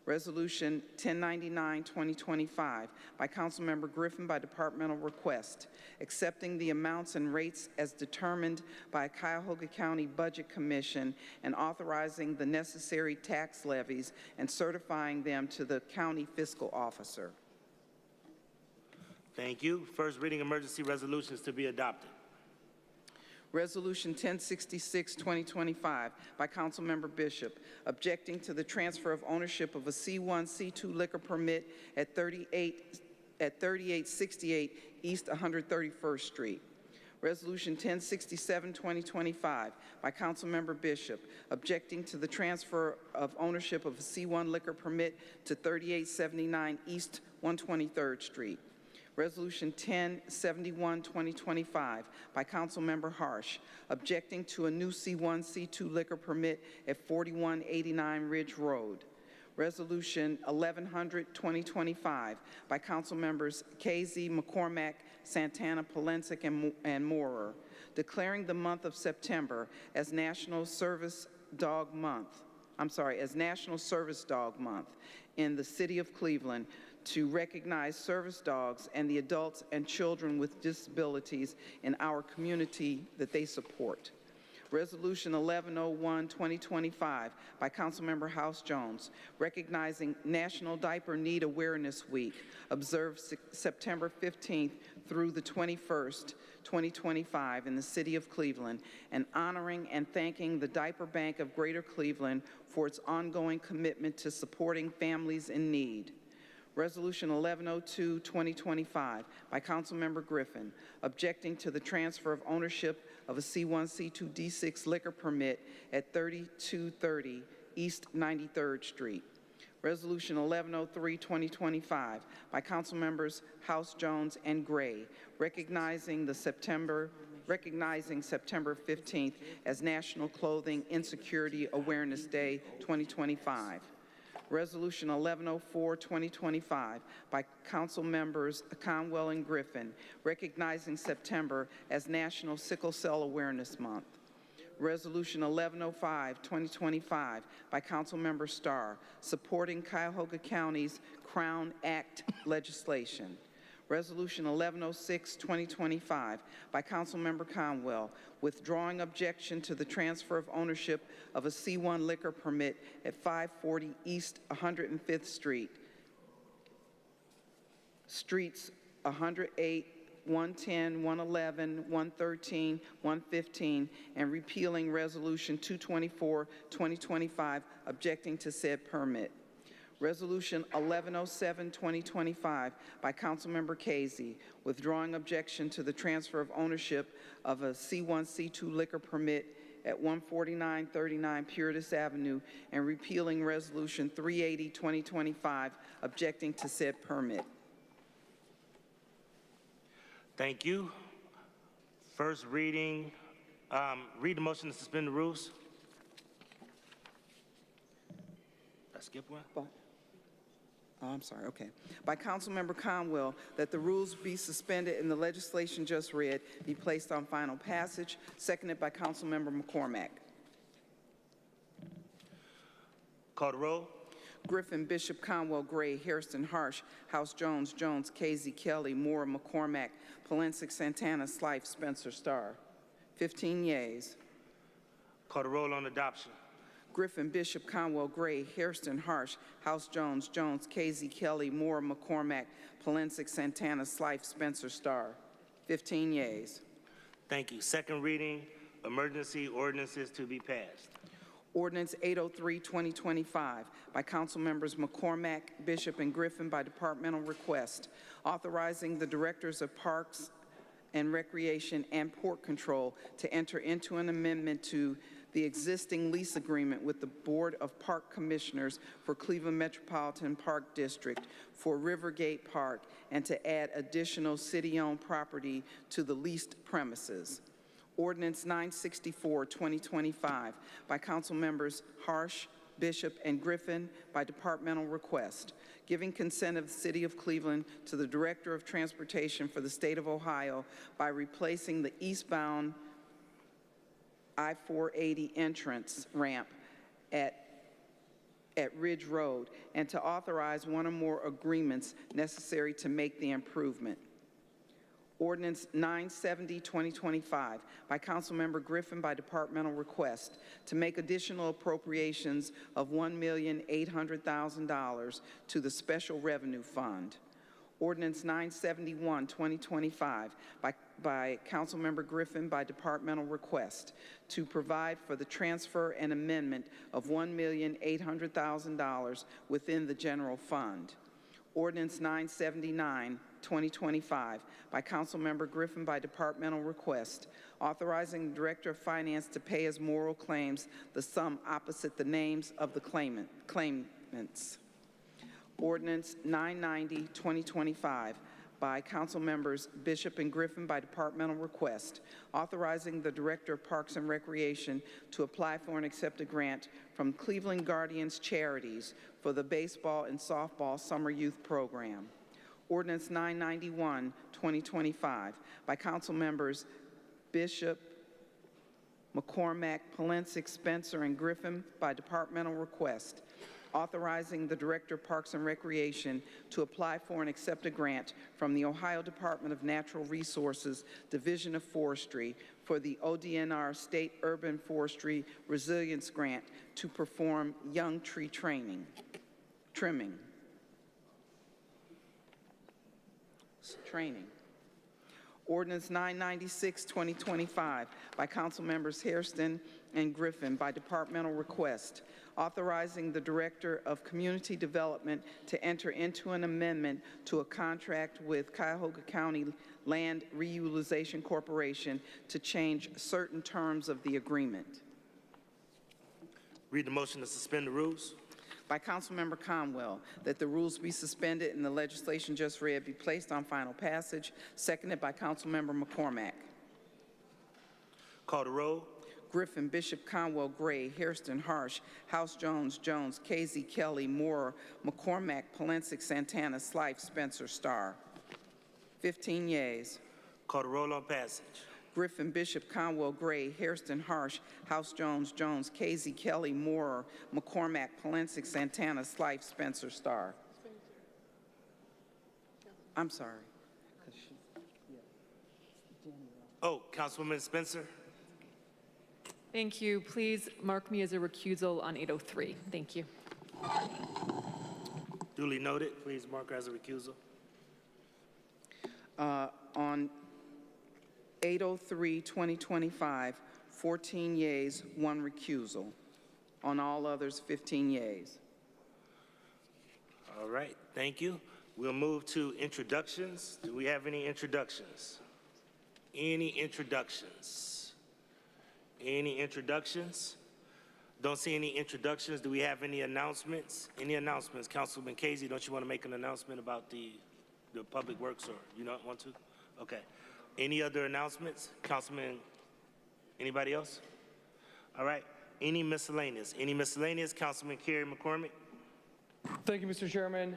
Resolution 1099, 2025, by Councilmember Griffin by departmental request, accepting the amounts and rates as determined by Cuyahoga County Budget Commission and authorizing the necessary tax levies and certifying them to the county fiscal officer. Thank you. First reading emergency resolutions to be adopted. Resolution 1066, 2025, by Councilmember Bishop, objecting to the transfer of ownership of a C1, C2 liquor permit at 3868 East 131st Street. Resolution 1067, 2025, by Councilmember Bishop, objecting to the transfer of ownership of a C1 liquor permit to 3879 East 123rd Street. Resolution 1071, 2025, by Councilmember Harsh, objecting to a new C1, C2 liquor permit at 4189 Ridge Road. Resolution 1100, 2025, by Councilmembers KZ, McCormack, Santana, Polensek, and Moorer, declaring the month of September as National Service Dog Month. As National Service Dog Month in the city of Cleveland to recognize service dogs and the adults and children with disabilities in our community that they support. Resolution 1101, 2025, by Councilmember House Jones, recognizing National Diaper Need Awareness Week, observed September 15th through the 21st, 2025, in the city of Cleveland, and honoring and thanking the Diaper Bank of Greater Cleveland for its ongoing commitment to supporting families in need. Resolution 1102, 2025, by Councilmember Griffin, objecting to the transfer of ownership of a C1, C2, D6 liquor permit at 3230 East 93rd Street. Resolution 1103, 2025, by Councilmembers House Jones and Gray, recognizing September 15th as National Clothing Insecurity Awareness Day 2025. Resolution 1104, 2025, by Council Members Conwell and Griffin, recognizing September as National Sickle Cell Awareness Month. Resolution 1105, 2025, by Councilmember Starr, supporting Cuyahoga County's Crown Act legislation. Resolution 1106, 2025, by Councilmember Conwell, withdrawing objection to the transfer of ownership of a C1 liquor permit at 540 East 105th Street, streets 108, 110, 111, 113, 115, and repealing Resolution 224, 2025, objecting to said permit. Resolution 1107, 2025, by Councilmember Casey, withdrawing objection to the transfer of ownership of a C1, C2 liquor permit at 14939 Puritas Avenue and repealing Resolution 380, 2025, objecting to said permit. Thank you. First reading, read the motion to suspend the rules. Did I skip one? Oh, I'm sorry, okay. By Councilmember Conwell, that the rules be suspended and the legislation just read be placed on final passage, seconded by Councilmember McCormack. Call the roll. Griffin, Bishop, Conwell, Gray, Hairston, Harsh, House Jones, Jones, Casey, Kelly, Moore, McCormack, Polensek, Santana, Slife, Spencer, Starr. 15 yeas. Call the roll on adoption. Griffin, Bishop, Conwell, Gray, Hairston, Harsh, House Jones, Jones, Casey, Kelly, Moore, McCormack, Polensek, Santana, Slife, Spencer, Starr. 15 yeas. Thank you. Second reading, emergency ordinances to be passed. Ordinance 803, 2025, by Council Members McCormack, Bishop, and Griffin by departmental request, authorizing the Directors of Parks and Recreation and Port Control to enter into an amendment to the existing lease agreement with the Board of Park Commissioners for Cleveland Metropolitan Park District for Rivergate Park and to add additional city-owned property to the leased premises. Ordinance 964, 2025, by Council Members Harsh, Bishop, and Griffin by departmental request, giving consent of the City of Cleveland to the Director of Transportation for the State of Ohio by replacing the eastbound I-480 entrance ramp at Ridge Road and to authorize one or more agreements necessary to make the improvement. Ordinance 970, 2025, by Councilmember Griffin by departmental request to make additional appropriations of $1,800,000 to the Special Revenue Fund. Ordinance 971, 2025, by Councilmember Griffin by departmental request to provide for the transfer and amendment of $1,800,000 within the general fund. Ordinance 979, 2025, by Councilmember Griffin by departmental request, authorizing the Director of Finance to pay as moral claims the sum opposite the names of the claimants. Ordinance 990, 2025, by Council Members Bishop and Griffin by departmental request, authorizing the Director of Parks and Recreation to apply for and accept a grant from Cleveland Guardians Charities for the baseball and softball summer youth program. Ordinance 991, 2025, by Council Members Bishop, McCormack, Polensek, Spencer, and Griffin by departmental request, authorizing the Director of Parks and Recreation to apply for and accept a grant from the Ohio Department of Natural Resources, Division of Forestry, for the ODNR State Urban Forestry Resilience Grant to perform young tree trimming. Ordinance 996, 2025, by Council Members Hairston and Griffin by departmental request, authorizing the Director of Community Development to enter into an amendment to a contract with Cuyahoga County Land Reutilization Corporation to change certain terms of the agreement. Read the motion to suspend the rules. By Councilmember Conwell, that the rules be suspended and the legislation just read be placed on final passage, seconded by Councilmember McCormack. Call the roll. Griffin, Bishop, Conwell, Gray, Hairston, Harsh, House, Jones, Casey, Kelly, Moore, McCormack, Polensek, Santana, Slife, Spencer, Starr. 15 yeas. Call the roll on passage. Griffin, Bishop, Conwell, Gray, Hairston, Harsh, House, Jones, Casey, Kelly, Moore, McCormack, Polensek, Santana, Slife, Spencer, Starr. I'm sorry. Oh, Councilwoman Spencer. Thank you. Please mark me as a recusal on 803. Thank you. Duly noted. Please mark her as a recusal. On 803, 2025, 14 yeas, 1 recusal. On all others, 15 yeas. All right, thank you. We'll move to introductions. Do we have any introductions? Any introductions? Any introductions? Don't see any introductions. Do we have any announcements? Any announcements? Councilman Casey, don't you want to make an announcement about the public works, or you don't want to? Okay. Any other announcements? Councilman, anybody else? All right. Any miscellaneous? Any miscellaneous? Councilman Kerry McCormick. Thank you, Mr. Chairman.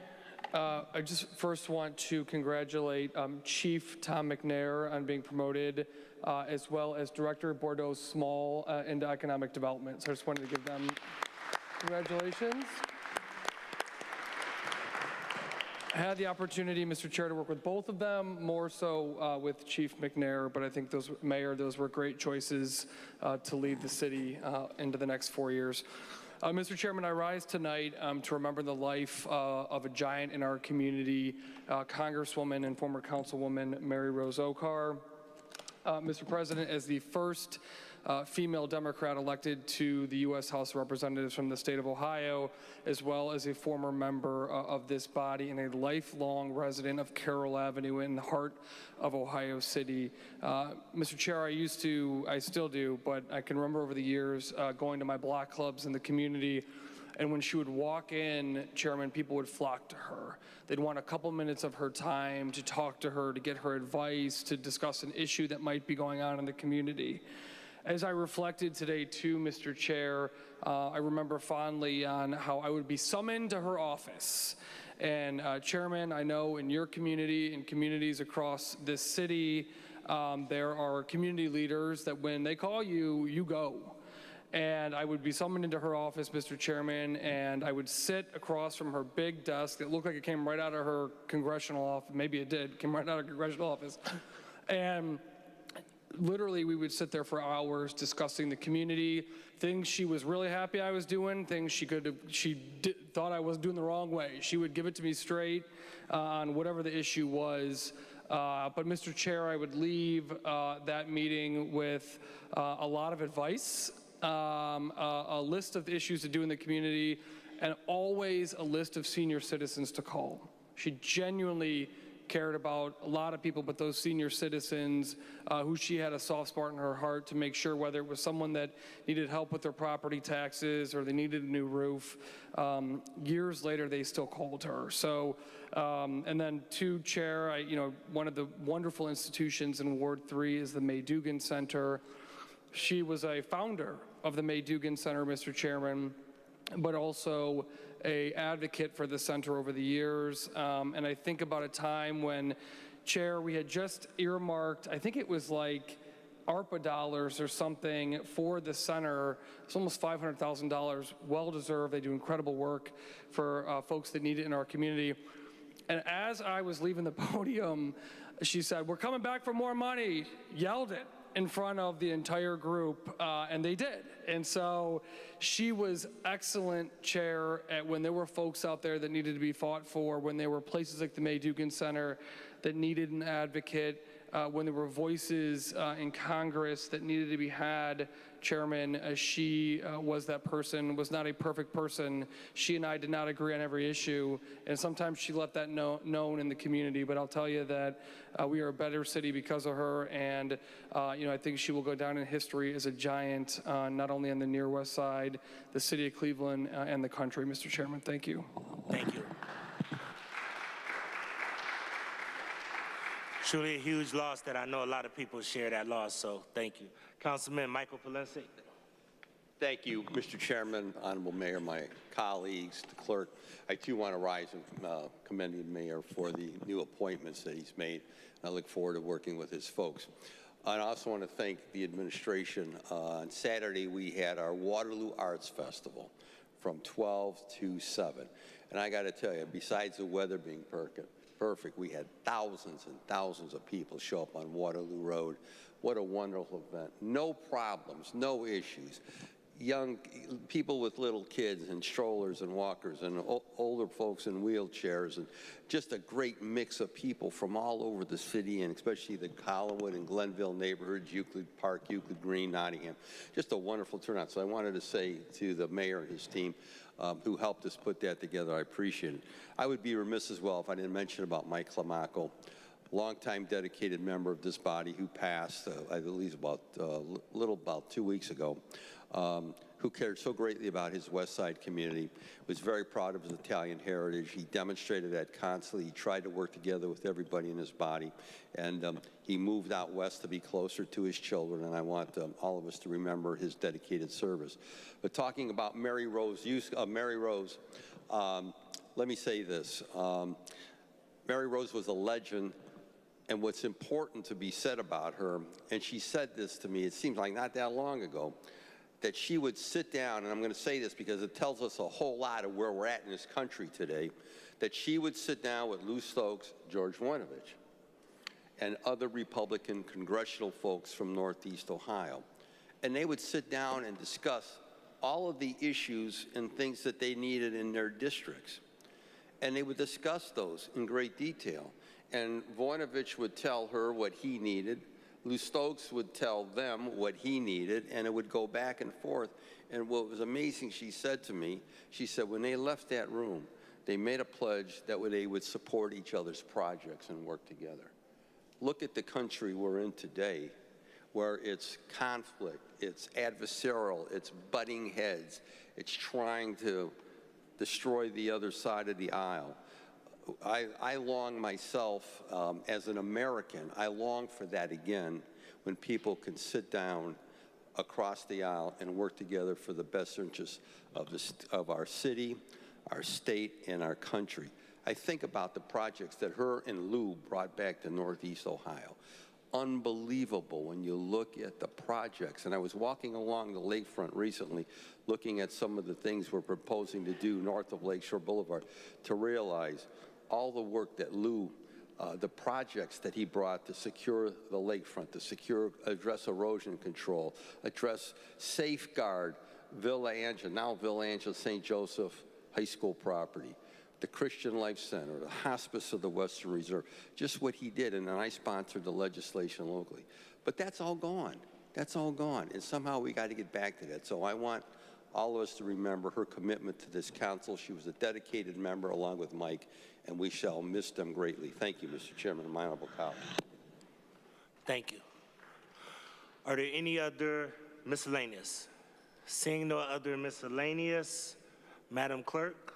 I just first want to congratulate Chief Tom McNair on being promoted, as well as Director Bordeaux Small into Economic Development. So I just wanted to give them congratulations. I had the opportunity, Mr. Chair, to work with both of them, more so with Chief McNair, but I think those were great choices to lead the city into the next 4 years. Mr. Chairman, I rise tonight to remember the life of a giant in our community, Congresswoman and former Councilwoman Mary Rose Okar. Mr. President, as the first female Democrat elected to the U.S. House of Representatives from the state of Ohio, as well as a former member of this body and a lifelong resident of Carroll Avenue in the heart of Ohio City. Mr. Chair, I still do, but I can remember over the years going to my block clubs in the community, and when she would walk in, Chairman, people would flock to her. They'd want a couple minutes of her time to talk to her, to get her advice, to discuss an issue that might be going on in the community. As I reflected today too, Mr. Chair, I remember fondly on how I would be summoned to her office. And Chairman, I know in your community and communities across this city, there are community leaders that when they call you, you go. And I would be summoned into her office, Mr. Chairman, and I would sit across from her big desk. It looked like it came right out of her congressional office. Maybe it did, came right out of her congressional office. And literally, we would sit there for hours discussing the community, things she was really happy I was doing, things she thought I was doing the wrong way. She would give it to me straight on whatever the issue was. But Mr. Chair, I would leave that meeting with a lot of advice, a list of issues to do in the community, and always a list of senior citizens to call. She genuinely cared about a lot of people, but those senior citizens who she had a soft spot in her heart to make sure, whether it was someone that needed help with their property taxes or they needed a new roof, years later they still called her. So, and then to Chair, one of the wonderful institutions in Ward 3 is the May Dugan Center. She was a founder of the May Dugan Center, Mr. Chairman, but also an advocate for the center over the years. And I think about a time when, Chair, we had just earmarked, I think it was like ARPA dollars or something for the center. It's almost $500,000, well-deserved. They do incredible work for folks that need it in our community. And as I was leaving the podium, she said, "We're coming back for more money," yelled it in front of the entire group, and they did. And so she was excellent, Chair, when there were folks out there that needed to be fought for, when there were places like the May Dugan Center that needed an advocate, when there were voices in Congress that needed to be had. Chairman, she was that person, was not a perfect person. She and I did not agree on every issue, and sometimes she let that known in the community, but I'll tell you that we are a better city because of her, and I think she will go down in history as a giant, not only on the near west side, the city of Cleveland, and the country. Mr. Chairman, thank you. Thank you. Truly a huge loss that I know a lot of people share that loss, so thank you. Councilman Michael Polensek. Thank you, Mr. Chairman, Honorable Mayor, my colleagues, the clerk. I too want to rise and commend the mayor for the new appointments that he's made. I look forward to working with his folks. I also want to thank the administration. On Saturday, we had our Waterloo Arts Festival from 12 to 7. And I got to tell you, besides the weather being perfect, we had thousands and thousands of people show up on Waterloo Road. What a wonderful event. No problems, no issues. Young people with little kids and strollers and walkers and older folks in wheelchairs, and just a great mix of people from all over the city, and especially the Collinwood and Glenville neighborhoods, Euclid Park, Euclid Green, Nottingham. Just a wonderful turnout. So I wanted to say to the mayor and his team who helped us put that together, I appreciate it. I would be remiss as well if I didn't mention about Mike Climaco, longtime dedicated member of this body who passed, I believe about 2 weeks ago, who cared so greatly about his West Side community, was very proud of his Italian heritage. He demonstrated that constantly. He tried to work together with everybody in his body, and he moved out west to be closer to his children, and I want all of us to remember his dedicated service. But talking about Mary Rose, let me say this. Mary Rose was a legend, and what's important to be said about her, and she said this to me, it seems like not that long ago, that she would sit down, and I'm going to say this because it tells us a whole lot of where we're at in this country today, that she would sit down with Lou Stokes, George Voinovich, and other Republican congressional folks from Northeast Ohio. And they would sit down and discuss all of the issues and things that they needed in their districts. And they would discuss those in great detail. And Voinovich would tell her what he needed. Lou Stokes would tell them what he needed, and it would go back and forth. And what was amazing, she said to me, she said when they left that room, they made a pledge that they would support each other's projects and work together. Look at the country we're in today, where it's conflict, it's adversarial, it's butting heads, it's trying to destroy the other side of the aisle. I long myself, as an American, I long for that again, when people can sit down across the aisle and work together for the best interests of our city, our state, and our country. I think about the projects that her and Lou brought back to Northeast Ohio. Unbelievable when you look at the projects. And I was walking along the lakefront recently, looking at some of the things we're proposing to do north of Lakeshore Boulevard, to realize all the work that Lou, the projects that he brought to secure the lakefront, to address erosion control, safeguard Villa Angela, now Villa Angela St. Joseph High School property, the Christian Life Center, the Hospice of the Western Reserve, just what he did, and then I sponsored the legislation locally. But that's all gone. That's all gone, and somehow we got to get back to that. So I want all of us to remember her commitment to this council. She was a dedicated member along with Mike, and we shall miss them greatly. Thank you, Mr. Chairman and my honorable colleague. Thank you. Are there any other miscellaneous? Seeing no other miscellaneous, Madam Clerk?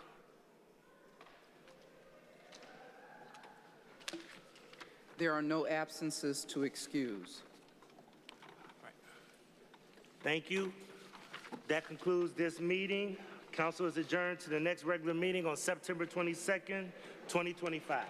There are no absences to excuse. Thank you. That concludes this meeting. Council is adjourned to the next regular meeting on September 22nd, 2025.